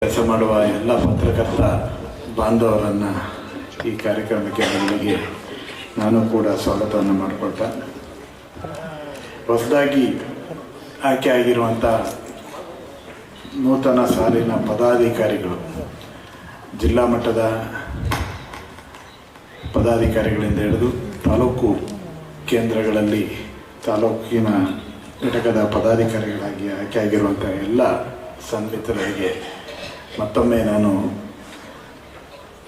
ಕೆಲಸ ಮಾಡುವ ಎಲ್ಲ ಪತ್ರಕರ್ತ ಬಾಂಧವರನ್ನು ಈ ಕಾರ್ಯಕ್ರಮಕ್ಕೆ ಮೊದಲಿಗೆ ನಾನು ಕೂಡ ಸ್ವಾಗತವನ್ನು ಮಾಡಿಕೊಳ್ತಾ, ಹೊಸದಾಗಿ ಆಯ್ಕೆ ಆಗಿರುವಂಥ ನೂತನ ಸಾಲಿನ ಪದಾಧಿಕಾರಿಗಳು, ಜಿಲ್ಲಾ ಮಟ್ಟದ ಪದಾಧಿಕಾರಿಗಳಿಂದ ಹಿಡಿದು ತಾಲೂಕು ಕೇಂದ್ರಗಳಲ್ಲಿ ತಾಲೂಕಿನ ಘಟಕದ ಪದಾಧಿಕಾರಿಗಳಾಗಿ ಆಯ್ಕೆ ಆಗಿರುವಂಥ ಎಲ್ಲ ಸನ್ಮಿತರಿಗೆ ಮತ್ತೊಮ್ಮೆ ನಾನು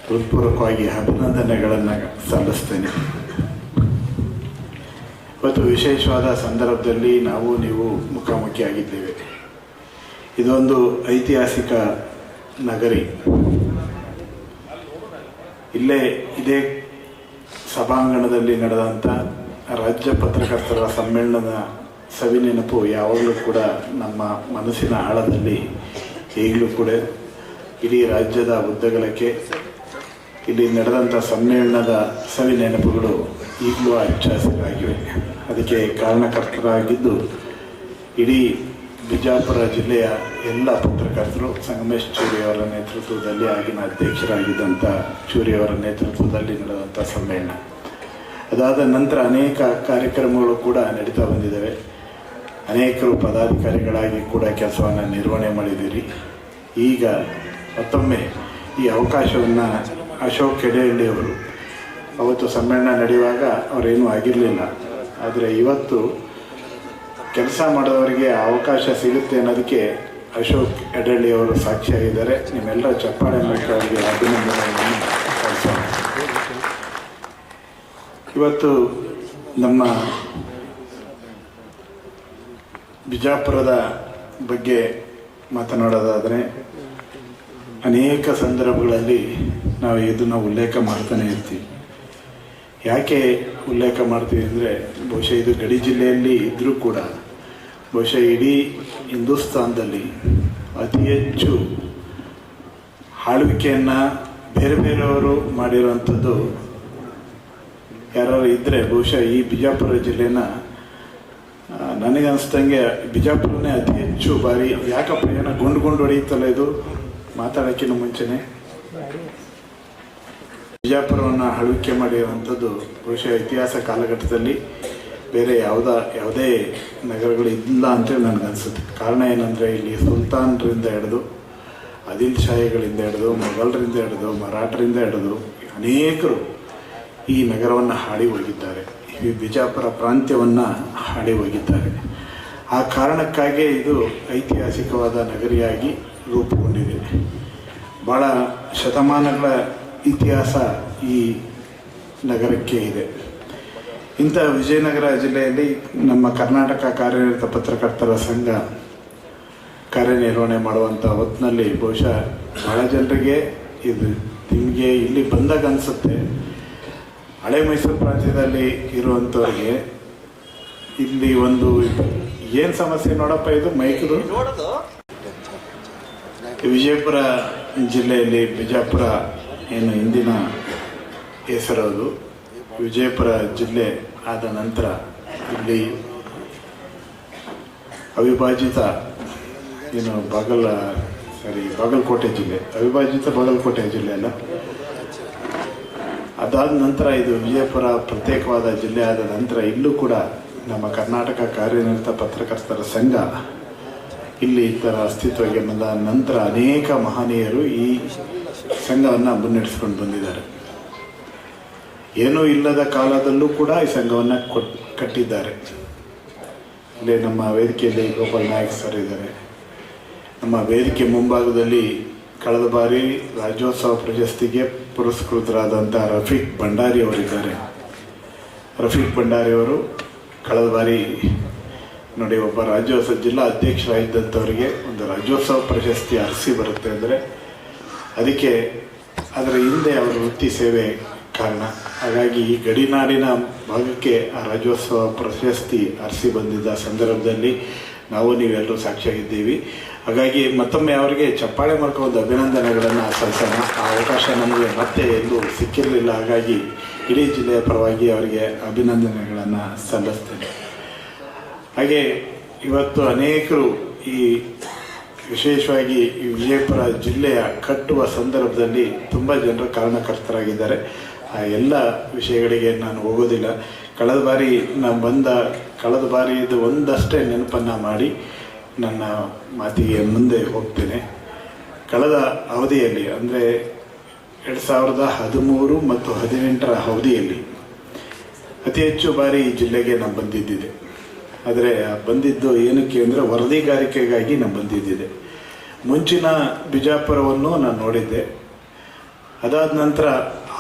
ಹೃತ್ಪೂರ್ವಕವಾಗಿ ಅಭಿನಂದನೆಗಳನ್ನು ಸಲ್ಲಿಸ್ತೇನೆ. ಇವತ್ತು ವಿಶೇಷವಾದ ಸಂದರ್ಭದಲ್ಲಿ ನಾವು ನೀವು ಮುಖಾಮುಖಿಯಾಗಿದ್ದೇವೆ. ಇದೊಂದು ಐತಿಹಾಸಿಕ ನಗರಿ. ಇದೇ ಸಭಾಂಗಣದಲ್ಲಿ ನಡೆದಂಥ ರಾಜ್ಯ ಪತ್ರಕರ್ತರ ಸಮ್ಮೇಳನದ ಸವಿನೆನಪು ಯಾವಾಗಲೂ ಕೂಡ ನಮ್ಮ ಮನಸ್ಸಿನ ಆಳದಲ್ಲಿ ಈಗಲೂ ಕೂಡ ಇಡೀ ರಾಜ್ಯದ ಉದ್ದಗಲಕ್ಕೆ ಇಲ್ಲಿ ನಡೆದಂಥ ಸಮ್ಮೇಳನದ ಸವಿನೆನಪುಗಳು ಈಗಲೂ ಹಚ್ಚ ಹಸಿರಾಗಿವೆ. ಅದಕ್ಕೆ ಕಾರಣಕರ್ತರಾಗಿದ್ದು ಇಡೀ ಬಿಜಾಪುರ ಜಿಲ್ಲೆಯ ಎಲ್ಲ ಪತ್ರಕರ್ತರು, ಸಂಗಮೇಶ್ ಚೂರಿಯವರ ನೇತೃತ್ವದಲ್ಲಿ, ಆಗಿನ ಅಧ್ಯಕ್ಷರಾಗಿದ್ದಂಥ ಚೂರಿಯವರ ನೇತೃತ್ವದಲ್ಲಿ ನಡೆದಂಥ ಸಮ್ಮೇಳನ. ಅದಾದ ನಂತರ ಅನೇಕ ಕಾರ್ಯಕ್ರಮಗಳು ಕೂಡ ನಡೀತಾ ಬಂದಿದ್ದಾವೆ. ಅನೇಕರು ಪದಾಧಿಕಾರಿಗಳಾಗಿ ಕೂಡ ಕೆಲಸವನ್ನು ನಿರ್ವಹಣೆ ಮಾಡಿದ್ದೀರಿ. ಈಗ ಮತ್ತೊಮ್ಮೆ ಈ ಅವಕಾಶವನ್ನು ಅಶೋಕ್ ಹೆಡೇಹಳ್ಳಿ ಅವರು, ಅವತ್ತು ಸಮ್ಮೇಳನ ನಡೆಯುವಾಗ ಅವರೇನೂ ಆಗಿರಲಿಲ್ಲ, ಆದರೆ ಇವತ್ತು ಕೆಲಸ ಮಾಡೋವರಿಗೆ ಅವಕಾಶ ಸಿಗುತ್ತೆ ಅನ್ನೋದಕ್ಕೆ ಅಶೋಕ್ ಹೆಡೇಹಳ್ಳಿ ಅವರು ಸಾಕ್ಷಿಯಾಗಿದ್ದಾರೆ. ನಿಮ್ಮೆಲ್ಲರ ಚಪ್ಪಾಳೆ ಮೂಲಕ ಅವರಿಗೆ ಅಭಿನಂದನೆಗಳನ್ನು ಸಲ್ಲಿಸೋಣ. ಇವತ್ತು ನಮ್ಮ ಬಿಜಾಪುರದ ಬಗ್ಗೆ ಮಾತನಾಡೋದಾದರೆ ಅನೇಕ ಸಂದರ್ಭಗಳಲ್ಲಿ ನಾವು ಇದನ್ನು ಉಲ್ಲೇಖ ಮಾಡ್ತಾನೆ ಇರ್ತೀವಿ. ಯಾಕೆ ಉಲ್ಲೇಖ ಮಾಡ್ತೀವಿ ಅಂದರೆ, ಬಹುಶಃ ಇದು ಗಡಿ ಜಿಲ್ಲೆಯಲ್ಲಿ ಇದ್ದರೂ ಕೂಡ ಬಹುಶಃ ಇಡೀ ಹಿಂದೂಸ್ತಾನದಲ್ಲಿ ಅತಿ ಹೆಚ್ಚು ಆಳ್ವಿಕೆಯನ್ನು ಬೇರೆ ಬೇರೆಯವರು ಮಾಡಿರೋವಂಥದ್ದು ಯಾರು ಇದ್ದರೆ ಬಹುಶಃ ಈ ಬಿಜಾಪುರ ಜಿಲ್ಲೆನ, ನನಗನ್ನಿಸ್ದಂಗೆ ಬಿಜಾಪುರನೇ ಅತಿ ಹೆಚ್ಚು ಬಾರಿ. ಯಾಕಪ್ಪ ಏನೋ ಗುಂಡು ಹೊಡೆಯುತ್ತಲ್ಲ ಇದು ಮಾತಾಡೋಕ್ಕಿಂತ ಮುಂಚೆನೆ ಬಿಜಾಪುರವನ್ನು ಆಳ್ವಿಕೆ ಮಾಡಿರುವಂಥದ್ದು ಬಹುಶಃ ಇತಿಹಾಸ ಕಾಲಘಟ್ಟದಲ್ಲಿ ಬೇರೆ ಯಾವುದೇ ನಗರಗಳು ಇಲ್ಲ ಅಂತೇಳಿ ನನಗನ್ಸುತ್ತೆ. ಕಾರಣ ಏನಂದರೆ, ಇಲ್ಲಿ ಸುಲ್ತಾನರಿಂದ ಹಿಡಿದು ಆದಿಲ್ ಶಾಹಿಗಳಿಂದ ಹಿಡಿದು ಮೊಘಲರಿಂದ ಹಿಡಿದು ಮರಾಠರಿಂದ ಹಿಡಿದು ಅನೇಕರು ಈ ನಗರವನ್ನು ಹಾಡಿ ಹೋಗಿದ್ದಾರೆ. ಈ ಬಿಜಾಪುರ ಪ್ರಾಂತ್ಯವನ್ನು ಹಾಡಿ ಹೋಗಿದ್ದಾರೆ. ಆ ಕಾರಣಕ್ಕಾಗಿಯೇ ಇದು ಐತಿಹಾಸಿಕವಾದ ನಗರಿಯಾಗಿ ರೂಪುಗೊಂಡಿದೆ. ಭಾಳ ಶತಮಾನಗಳ ಇತಿಹಾಸ ಈ ನಗರಕ್ಕೆ ಇದೆ. ಇಂಥ ವಿಜಯನಗರ ಜಿಲ್ಲೆಯಲ್ಲಿ ನಮ್ಮ ಕರ್ನಾಟಕ ಕಾರ್ಯನಿರತ ಪತ್ರಕರ್ತರ ಸಂಘ ಕಾರ್ಯನಿರ್ವಹಣೆ ಮಾಡುವಂಥ ಹೊತ್ತಿನಲ್ಲಿ ಬಹುಶಃ ಭಾಳ ಜನರಿಗೆ ಇದು ನಿಮಗೆ ಇಲ್ಲಿ ಬಂದಾಗ ಅನಿಸುತ್ತೆ, ಹಳೆ ಮೈಸೂರು ಪ್ರಾಂತ್ಯದಲ್ಲಿ ಇರುವಂಥವ್ರಿಗೆ ಇಲ್ಲಿ ಒಂದು ಏನು ಸಮಸ್ಯೆ ನೋಡಪ್ಪ, ಇದು ಮೈಕದು. ವಿಜಯಪುರ ಜಿಲ್ಲೆಯಲ್ಲಿ ಬಿಜಾಪುರ ಏನು ಹಿಂದಿನ ಹೆಸರದು, ವಿಜಯಪುರ ಜಿಲ್ಲೆ ಆದ ನಂತರ ಇಲ್ಲಿ ಅವಿಭಾಜಿತ ಏನು ಬಾಗಲಕೋಟೆ ಜಿಲ್ಲೆ, ಅವಿಭಾಜಿತ ಬಾಗಲಕೋಟೆ ಜಿಲ್ಲೆ ಅಲ್ಲ, ಅದಾದ ನಂತರ ಇದು ವಿಜಯಪುರ ಪ್ರತ್ಯೇಕವಾದ ಜಿಲ್ಲೆ ಆದ ನಂತರ ಇಲ್ಲೂ ಕೂಡ ನಮ್ಮ ಕರ್ನಾಟಕ ಕಾರ್ಯನಿರತ ಪತ್ರಕರ್ತರ ಸಂಘ ಇಲ್ಲಿ ಈ ಥರ ಅಸ್ತಿತ್ವಕ್ಕೆ ಬಂದ ನಂತರ ಅನೇಕ ಮಹನೀಯರು ಈ ಸಂಘವನ್ನು ಮುನ್ನಡೆಸ್ಕೊಂಡು ಬಂದಿದ್ದಾರೆ. ಏನೂ ಇಲ್ಲದ ಕಾಲದಲ್ಲೂ ಕೂಡ ಈ ಸಂಘವನ್ನು ಕಟ್ಟಿದ್ದಾರೆ. ಇಲ್ಲಿ ನಮ್ಮ ವೇದಿಕೆಯಲ್ಲಿ ಗೋಪಾಲ್ ನಾಯಕ್ ಸರ್ ಇದ್ದಾರೆ. ನಮ್ಮ ವೇದಿಕೆ ಮುಂಭಾಗದಲ್ಲಿ ಕಳೆದ ಬಾರಿ ರಾಜ್ಯೋತ್ಸವ ಪ್ರಶಸ್ತಿಗೆ ಪುರಸ್ಕೃತರಾದಂಥ ರಫೀಕ್ ಭಂಡಾರಿ ಅವರಿದ್ದಾರೆ. ರಫೀಕ್ ಭಂಡಾರಿ ಅವರು ಕಳೆದ ಬಾರಿ ನೋಡಿ, ಒಬ್ಬ ರಾಜ್ಯೋತ್ಸವ ಜಿಲ್ಲಾ ಅಧ್ಯಕ್ಷರಾಗಿದ್ದಂಥವರಿಗೆ ಒಂದು ರಾಜ್ಯೋತ್ಸವ ಪ್ರಶಸ್ತಿ ಅರಸಿ ಬರುತ್ತೆ ಅಂದರೆ ಅದಕ್ಕೆ ಅದರ ಹಿಂದೆ ಅವರ ವೃತ್ತಿ ಸೇವೆ ಕಾರಣ. ಹಾಗಾಗಿ ಈ ಗಡಿನಾಡಿನ ಭಾಗಕ್ಕೆ ಆ ರಾಜ್ಯೋತ್ಸವ ಪ್ರಶಸ್ತಿ ಅರಸಿ ಬಂದಿದ್ದ ಸಂದರ್ಭದಲ್ಲಿ ನಾವು ನೀವೆಲ್ಲರೂ ಸಾಕ್ಷಿಯಾಗಿದ್ದೀವಿ. ಹಾಗಾಗಿ ಮತ್ತೊಮ್ಮೆ ಅವರಿಗೆ ಚಪ್ಪಾಳೆ ಮೂಲಕ ಒಂದು ಅಭಿನಂದನೆಗಳನ್ನು ಸಲ್ಲಿಸೋಣ. ಆ ಅವಕಾಶ ನಮಗೆ ಮತ್ತೆ ಎಲ್ಲೂ ಸಿಕ್ಕಿರಲಿಲ್ಲ. ಹಾಗಾಗಿ ಇಡೀ ಜಿಲ್ಲೆಯ ಪರವಾಗಿ ಅವರಿಗೆ ಅಭಿನಂದನೆಗಳನ್ನು ಸಲ್ಲಿಸ್ತೇನೆ. ಹಾಗೆ ಇವತ್ತು ಅನೇಕರು ಈ ವಿಶೇಷವಾಗಿ ಈ ವಿಜಯಪುರ ಜಿಲ್ಲೆಯ ಕಟ್ಟುವ ಸಂದರ್ಭದಲ್ಲಿ ತುಂಬ ಜನರು ಕಾರಣಕರ್ತರಾಗಿದ್ದಾರೆ. ಆ ಎಲ್ಲ ವಿಷಯಗಳಿಗೆ ನಾನು ಹೋಗೋದಿಲ್ಲ. ಕಳೆದ ಬಾರಿದು ಒಂದಷ್ಟೇ ನೆನಪನ್ನು ಮಾಡಿ ನನ್ನ ಮಾತಿಗೆ ಮುಂದೆ ಹೋಗ್ತೇನೆ. ಕಳೆದ ಅವಧಿಯಲ್ಲಿ ಅಂದರೆ 2013 ಮತ್ತು 2018 ಅವಧಿಯಲ್ಲಿ ಅತಿ ಹೆಚ್ಚು ಬಾರಿ ಈ ಜಿಲ್ಲೆಗೆ ನಾನು ಬಂದಿದ್ದಿದೆ. ಆದರೆ ಬಂದಿದ್ದು ಏನಕ್ಕೆ ಅಂದರೆ ವರದಿಗಾರಿಕೆಗಾಗಿ ನಾನು ಬಂದಿದ್ದಿದೆ. ಮುಂಚಿನ ಬಿಜಾಪುರವನ್ನು ನಾನು ನೋಡಿದ್ದೆ. ಅದಾದ ನಂತರ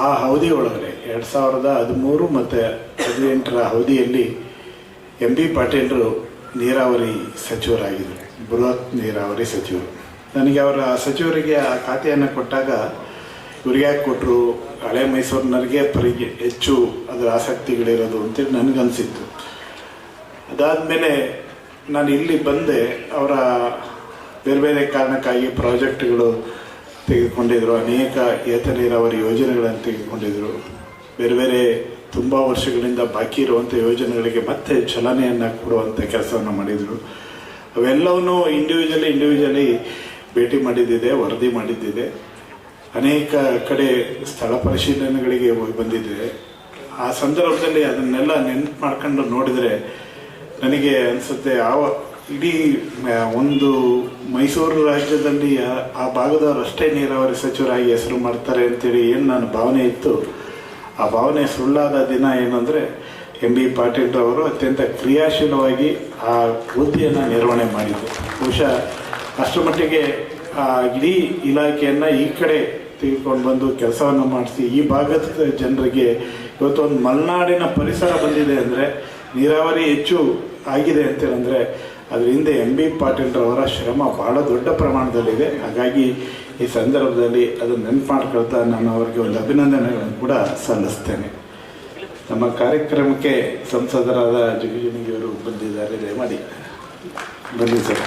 ಆ ಅವಧಿ ಒಳಗಡೆ 2013 ಮತ್ತು 2018 ಅವಧಿಯಲ್ಲಿ MB ಪಾಟೀಲರು ನೀರಾವರಿ ಸಚಿವರಾಗಿದ್ದರು, ಬೃಹತ್ ನೀರಾವರಿ ಸಚಿವರು. ನನಗೆ ಅವರ ಸಚಿವರಿಗೆ ಆ ಖಾತೆಯನ್ನು ಕೊಟ್ಟಾಗ ಇವ್ರಿಗೆ ಯಾಕೆ ಕೊಟ್ಟರು, ಹಳೆ ಮೈಸೂರಿನವ್ರಿಗೆ ಹೆಚ್ಚು ಅದರ ಆಸಕ್ತಿಗಳಿರೋದು ಅಂತೇಳಿ ನನಗನ್ಸಿತ್ತು. ಅದಾದಮೇಲೆ ನಾನು ಇಲ್ಲಿ ಬಂದೆ. ಅವರ ಬೇರೆ ಬೇರೆ ಕಾರಣಕ್ಕಾಗಿ ಪ್ರಾಜೆಕ್ಟ್ಗಳು ತೆಗೆದುಕೊಂಡಿದ್ರು, ಅನೇಕ ಏತ ನೀರಾವರಿ ಯೋಜನೆಗಳನ್ನು ತೆಗೆದುಕೊಂಡಿದ್ರು. ಬೇರೆ ಬೇರೆ ತುಂಬ ವರ್ಷಗಳಿಂದ ಬಾಕಿ ಇರುವಂಥ ಯೋಜನೆಗಳಿಗೆ ಮತ್ತೆ ಚಾಲನೆಯನ್ನು ಕೊಡುವಂಥ ಕೆಲಸವನ್ನು ಮಾಡಿದರು. ಅವೆಲ್ಲವನ್ನೂ ಇಂಡಿವಿಜುವಲಿ ಭೇಟಿ ಮಾಡಿದ್ದಿದೆ, ವರದಿ ಮಾಡಿದ್ದಿದೆ. ಅನೇಕ ಕಡೆ ಸ್ಥಳ ಪರಿಶೀಲನೆಗಳಿಗೆ ಹೋಗಿ ಬಂದಿದ್ದೆ. ಆ ಸಂದರ್ಭದಲ್ಲಿ ಅದನ್ನೆಲ್ಲ ನೆನಪು ಮಾಡ್ಕೊಂಡು ನೋಡಿದರೆ ನನಗೆ ಅನಿಸುತ್ತೆ, ಇಡೀ ಒಂದು ಮೈಸೂರು ರಾಜ್ಯದಲ್ಲಿ ಆ ಭಾಗದವರಷ್ಟೇ ನೀರಾವರಿ ಸಚಿವರಾಗಿ ಹೆಸರು ಮಾಡ್ತಾರೆ ಅಂತೇಳಿ ಏನು ನನ್ನ ಭಾವನೆ ಇತ್ತು, ಆ ಭಾವನೆ ಸುಳ್ಳಾದ ದಿನ ಏನಂದರೆ MB ಪಾಟೀಲ್ರವರು ಅತ್ಯಂತ ಕ್ರಿಯಾಶೀಲವಾಗಿ ಆ ಹುದ್ದೆಯನ್ನು ನಿರ್ವಹಣೆ ಮಾಡಿದ್ದು. ಬಹುಶಃ ಅಷ್ಟರ ಮಟ್ಟಿಗೆ ಆ ಇಡೀ ಇಲಾಖೆಯನ್ನು ಈ ಕಡೆ ತೆಗೆದುಕೊಂಡು ಬಂದು ಕೆಲಸವನ್ನು ಮಾಡಿಸಿ ಈ ಭಾಗದ ಜನರಿಗೆ ಇವತ್ತು ಒಂದು ಮಲೆನಾಡಿನ ಪರಿಸರ ಬಂದಿದೆ ಅಂದರೆ, ನೀರಾವರಿ ಹೆಚ್ಚು ಆಗಿದೆ ಅಂತೇಳಂದರೆ ಅದರ ಹಿಂದೆ MB ಪಾಟೀಲ್ರವರ ಶ್ರಮ ಬಹಳ ದೊಡ್ಡ ಪ್ರಮಾಣದಲ್ಲಿದೆ. ಹಾಗಾಗಿ ಈ ಸಂದರ್ಭದಲ್ಲಿ ಅದನ್ನು ನೆನಪು ಮಾಡ್ಕೊಳ್ತಾ ನಾನು ಅವರಿಗೆ ಒಂದು ಅಭಿನಂದನೆಗಳನ್ನು ಕೂಡ ಸಲ್ಲಿಸ್ತೇನೆ. ನಮ್ಮ ಕಾರ್ಯಕ್ರಮಕ್ಕೆ ಸಂಸದರಾದ ಜಗಜಿಣಗಿಯವರು ಬಂದಿದ್ದಾರೆ, ದಯಮಾಡಿ ಬನ್ನಿ ಸರ್.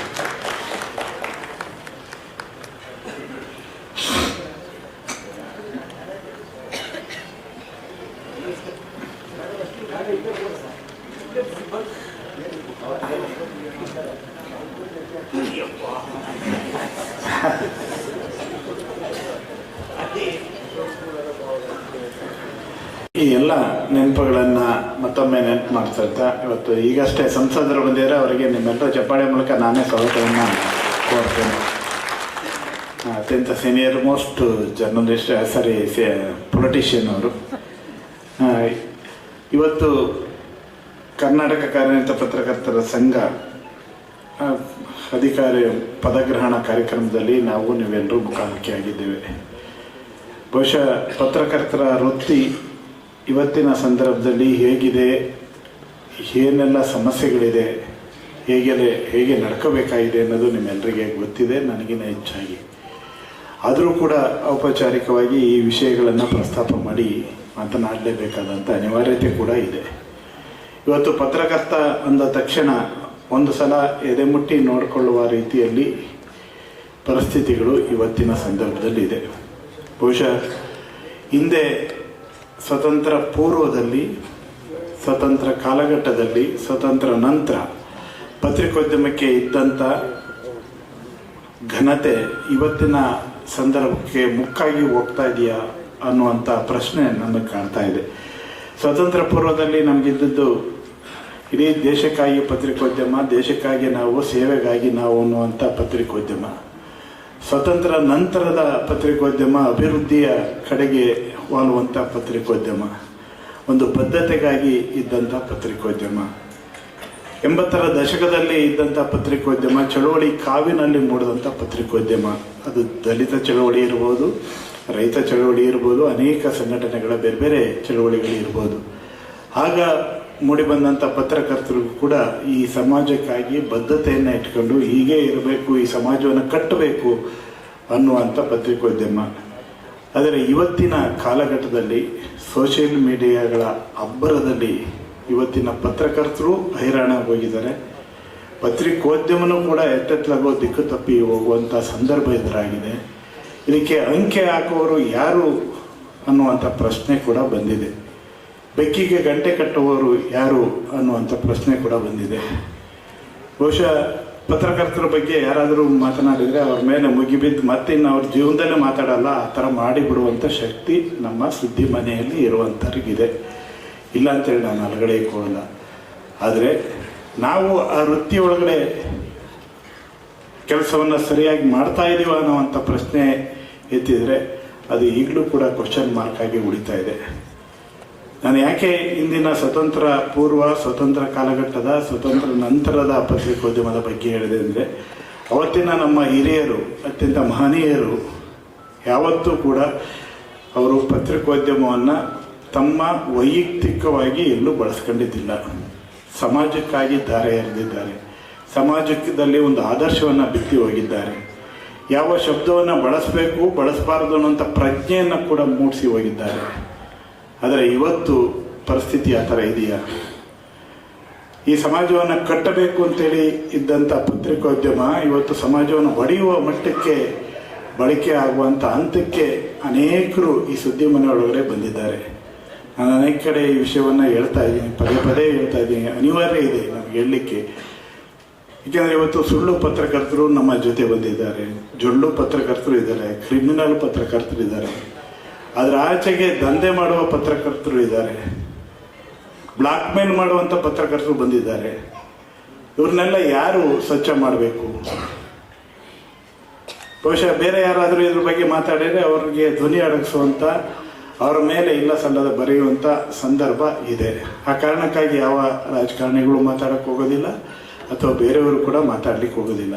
ಈ ಎಲ್ಲ ನೆನಪುಗಳನ್ನು ಮತ್ತೊಮ್ಮೆ ನೆನಪು ಮಾಡ್ತಾ ಇವತ್ತು ಈಗಷ್ಟೇ ಸಂಸದರು ಬಂದಿದ್ದಾರೆ. ಅವರಿಗೆ ನಿಮ್ಮೆಲ್ಲರ ಚಪ್ಪಾಳೆ ಮೂಲಕ ನಾನೇ ಸ್ವಾಗತವನ್ನು ಕೋರ್ತೇನೆ. ಅತ್ಯಂತ ಸೀನಿಯರ್ ಮೋಸ್ಟ್ ಜರ್ನಲಿಸ್ಟ್ ಪೊಲಿಟಿಷಿಯನ್ ಅವರು. ಇವತ್ತು ಕರ್ನಾಟಕ ಕಾರ್ಯನಿರತ ಪತ್ರಕರ್ತರ ಸಂಘ ಅಧಿಕಾರಿ ಪದಗ್ರಹಣ ಕಾರ್ಯಕ್ರಮದಲ್ಲಿ ನೀವೆಲ್ಲರೂ ಮುಖಾಮುಖಿಯಾಗಿದ್ದೇವೆ. ಬಹುಶಃ ಪತ್ರಕರ್ತರ ವೃತ್ತಿ ಇವತ್ತಿನ ಸಂದರ್ಭದಲ್ಲಿ ಹೇಗಿದೆ, ಏನೆಲ್ಲ ಸಮಸ್ಯೆಗಳಿದೆ, ಹೇಗೆ ನಡ್ಕೋಬೇಕಾಗಿದೆ ಅನ್ನೋದು ನಿಮ್ಮೆಲ್ಲರಿಗೆ ಗೊತ್ತಿದೆ, ನನಗಿನ್ನ ಹೆಚ್ಚಾಗಿ. ಆದರೂ ಕೂಡ ಔಪಚಾರಿಕವಾಗಿ ಈ ವಿಷಯಗಳನ್ನು ಪ್ರಸ್ತಾಪ ಮಾಡಿ ಮಾತನಾಡಲೇಬೇಕಾದಂಥ ಅನಿವಾರ್ಯತೆ ಕೂಡ ಇದೆ. ಇವತ್ತು ಪತ್ರಕರ್ತ ಅಂದ ತಕ್ಷಣ ಒಂದು ಸಲ ಎದೆಮುಟ್ಟಿ ನೋಡಿಕೊಳ್ಳುವ ರೀತಿಯಲ್ಲಿ ಪರಿಸ್ಥಿತಿಗಳು ಇವತ್ತಿನ ಸಂದರ್ಭದಲ್ಲಿ ಇದೆ. ಬಹುಶಃ ಹಿಂದೆ ಸ್ವತಂತ್ರ ಪೂರ್ವದಲ್ಲಿ, ಸ್ವತಂತ್ರ ಕಾಲಘಟ್ಟದಲ್ಲಿ, ಸ್ವತಂತ್ರ ನಂತರ ಪತ್ರಿಕೋದ್ಯಮಕ್ಕೆ ಇದ್ದಂಥ ಘನತೆ ಇವತ್ತಿನ ಸಂದರ್ಭಕ್ಕೆ ಮುಕ್ಕಾಗಿ ಹೋಗ್ತಾ ಇದೆಯಾ ಅನ್ನುವಂಥ ಪ್ರಶ್ನೆ ನಮಗೆ ಕಾಣ್ತಾ ಇದೆ. ಸ್ವತಂತ್ರ ಪೂರ್ವದಲ್ಲಿ ನಮಗಿದ್ದದ್ದು ಇಡೀ ದೇಶಕ್ಕಾಗಿ ಪತ್ರಿಕೋದ್ಯಮ, ದೇಶಕ್ಕಾಗಿ ನಾವು, ಸೇವೆಗಾಗಿ ನಾವು ಅನ್ನುವಂಥ ಪತ್ರಿಕೋದ್ಯಮ. ಸ್ವತಂತ್ರ ನಂತರದ ಪತ್ರಿಕೋದ್ಯಮ ಅಭಿವೃದ್ಧಿಯ ಕಡೆಗೆ ವಾಲುವಂಥ ಪತ್ರಿಕೋದ್ಯಮ, ಒಂದು ಬದ್ಧತೆಗಾಗಿ ಇದ್ದಂಥ ಪತ್ರಿಕೋದ್ಯಮ. 80ರ ದಶಕದಲ್ಲಿ ಇದ್ದಂಥ ಪತ್ರಿಕೋದ್ಯಮ, ಚಳುವಳಿ ಕಾವಿನಲ್ಲಿ ಮೂಡಿದಂಥ ಪತ್ರಿಕೋದ್ಯಮ. ಅದು ದಲಿತ ಚಳುವಳಿ ಇರ್ಬೋದು, ರೈತ ಚಳುವಳಿ ಇರ್ಬೋದು, ಅನೇಕ ಸಂಘಟನೆಗಳ ಬೇರೆ ಬೇರೆ ಚಳುವಳಿಗಳಿರ್ಬೋದು. ಆಗ ಮೂಡಿಬಂದಂಥ ಪತ್ರಕರ್ತರು ಕೂಡ ಈ ಸಮಾಜಕ್ಕಾಗಿ ಬದ್ಧತೆಯನ್ನು ಇಟ್ಕೊಂಡು ಹೀಗೆ ಇರಬೇಕು, ಈ ಸಮಾಜವನ್ನು ಕಟ್ಟಬೇಕು ಅನ್ನುವಂಥ ಪತ್ರಿಕೋದ್ಯಮ. ಆದರೆ ಇವತ್ತಿನ ಕಾಲಘಟ್ಟದಲ್ಲಿ ಸೋಷಿಯಲ್ ಮೀಡಿಯಾಗಳ ಅಬ್ಬರದಲ್ಲಿ ಇವತ್ತಿನ ಪತ್ರಕರ್ತರು ಹೈರಾಣ ಹೋಗಿದ್ದಾರೆ. ಪತ್ರಿಕೋದ್ಯಮನೂ ಕೂಡ ಎತ್ತೆತ್ತಲಾಗೋ ದಿಕ್ಕು ತಪ್ಪಿ ಹೋಗುವಂಥ ಸಂದರ್ಭ ಎದುರಾಗಿದೆ. ಇದಕ್ಕೆ ಅಂಕೆ ಹಾಕುವವರು ಯಾರು ಅನ್ನುವಂಥ ಪ್ರಶ್ನೆ ಕೂಡ ಬಂದಿದೆ. ಬೆಕ್ಕಿಗೆ ಗಂಟೆ ಕಟ್ಟುವವರು ಯಾರು ಅನ್ನುವಂಥ ಪ್ರಶ್ನೆ ಕೂಡ ಬಂದಿದೆ. ಬಹುಶಃ ಪತ್ರಕರ್ತರ ಬಗ್ಗೆ ಯಾರಾದರೂ ಮಾತನಾಡಿದರೆ ಅವ್ರ ಮೇಲೆ ಮುಗಿಬಿದ್ದು ಮತ್ತೆ ಇನ್ನು ಅವ್ರ ಜೀವನದಲ್ಲೇ ಮಾತಾಡಲ್ಲ, ಆ ಥರ ಮಾಡಿಬಿಡುವಂಥ ಶಕ್ತಿ ನಮ್ಮ ಸುದ್ದಿ ಮನೆಯಲ್ಲಿ ಇರುವಂಥವ್ರಿಗಿದೆ. ಇಲ್ಲ ಅಂತೇಳಿ ನಾನು ಅಲಗಡೆಯಕ್ಕೆ ಹೋಗಲ್ಲ. ಆದರೆ ನಾವು ಆ ವೃತ್ತಿ ಒಳಗಡೆ ಕೆಲಸವನ್ನು ಸರಿಯಾಗಿ ಮಾಡ್ತಾ ಇದ್ದೀವ ಅನ್ನೋವಂಥ ಪ್ರಶ್ನೆ ಎತ್ತಿದರೆ ಅದು ಈಗಲೂ ಕೂಡ ಕ್ವಶನ್ ಮಾರ್ಕ್ ಆಗಿ ಉಳಿತಾ ಇದೆ. ನಾನು ಯಾಕೆ ಇಂದಿನ ಸ್ವತಂತ್ರ ಪೂರ್ವ, ಸ್ವತಂತ್ರ ಕಾಲಘಟ್ಟದ, ಸ್ವತಂತ್ರ ನಂತರದ ಪತ್ರಿಕೋದ್ಯಮದ ಬಗ್ಗೆ ಹೇಳಿದೆ ಅಂದರೆ, ಅವತ್ತಿನ ನಮ್ಮ ಹಿರಿಯರು, ಅತ್ಯಂತ ಮಹನೀಯರು ಯಾವತ್ತೂ ಕೂಡ ಅವರು ಪತ್ರಿಕೋದ್ಯಮವನ್ನು ತಮ್ಮ ವೈಯಕ್ತಿಕವಾಗಿ ಎಲ್ಲೂ ಬಳಸ್ಕೊಂಡಿದ್ದಿಲ್ಲ. ಸಮಾಜಕ್ಕಾಗಿ ದಾರೆ ಎರೆದಿದ್ದಾರೆ. ಸಮಾಜದಲ್ಲಿ ಒಂದು ಆದರ್ಶವನ್ನು ಬಿತ್ತಿ ಹೋಗಿದ್ದಾರೆ. ಯಾವ ಶಬ್ದವನ್ನು ಬಳಸಬೇಕು, ಬಳಸಬಾರದು ಅನ್ನೋಂಥ ಪ್ರಜ್ಞೆಯನ್ನು ಕೂಡ ಮೂಡಿಸಿ ಹೋಗಿದ್ದಾರೆ. ಆದರೆ ಇವತ್ತು ಪರಿಸ್ಥಿತಿ ಆ ಥರ ಇದೆಯಾ? ಈ ಸಮಾಜವನ್ನು ಕಟ್ಟಬೇಕು ಅಂತೇಳಿ ಇದ್ದಂಥ ಪತ್ರಿಕೋದ್ಯಮ ಇವತ್ತು ಸಮಾಜವನ್ನು ಒಡೆಯುವ ಮಟ್ಟಕ್ಕೆ ಬಳಕೆ ಆಗುವಂಥ ಹಂತಕ್ಕೆ ಅನೇಕರು ಈ ಸುದ್ದಿ ಮನೆಯೊಳಗಡೆ ಬಂದಿದ್ದಾರೆ. ನಾನು ಅನೇಕ ಕಡೆ ಈ ವಿಷಯವನ್ನು ಹೇಳ್ತಾ ಇದ್ದೀನಿ, ಪದೇ ಪದೇ ಹೇಳ್ತಾ ಇದ್ದೀನಿ. ಅನಿವಾರ್ಯ ಇದೆ ನಮಗೆ ಹೇಳಲಿಕ್ಕೆ. ಏಕೆಂದರೆ ಇವತ್ತು ಸುಳ್ಳು ಪತ್ರಕರ್ತರು ನಮ್ಮ ಜೊತೆ ಬಂದಿದ್ದಾರೆ, ಜೊಳ್ಳು ಪತ್ರಕರ್ತರು ಇದ್ದಾರೆ, ಕ್ರಿಮಿನಲ್ ಪತ್ರಕರ್ತರು ಇದ್ದಾರೆ, ಅದರ ಆಚೆಗೆ ದಂಧೆ ಮಾಡುವ ಪತ್ರಕರ್ತರು ಇದ್ದಾರೆ, ಬ್ಲಾಕ್ ಮೇಲ್ ಮಾಡುವಂಥ ಪತ್ರಕರ್ತರು ಬಂದಿದ್ದಾರೆ. ಇವ್ರನ್ನೆಲ್ಲ ಯಾರು ಸ್ವಚ್ಛ ಮಾಡಬೇಕು? ಬಹುಶಃ ಬೇರೆ ಯಾರಾದರೂ ಇದ್ರ ಬಗ್ಗೆ ಮಾತಾಡಿದರೆ ಅವ್ರಿಗೆ ಧ್ವನಿ ಅಡಗಿಸುವಂಥ, ಅವರ ಮೇಲೆ ಇಲ್ಲ ಸಲ್ಲದ ಬರೆಯುವಂಥ ಸಂದರ್ಭ ಇದೆ. ಆ ಕಾರಣಕ್ಕಾಗಿ ಯಾವ ರಾಜಕಾರಣಿಗಳು ಮಾತಾಡೋಕ್ಕೆ ಹೋಗೋದಿಲ್ಲ, ಅಥವಾ ಬೇರೆಯವರು ಕೂಡ ಮಾತಾಡ್ಲಿಕ್ಕೆ ಹೋಗೋದಿಲ್ಲ.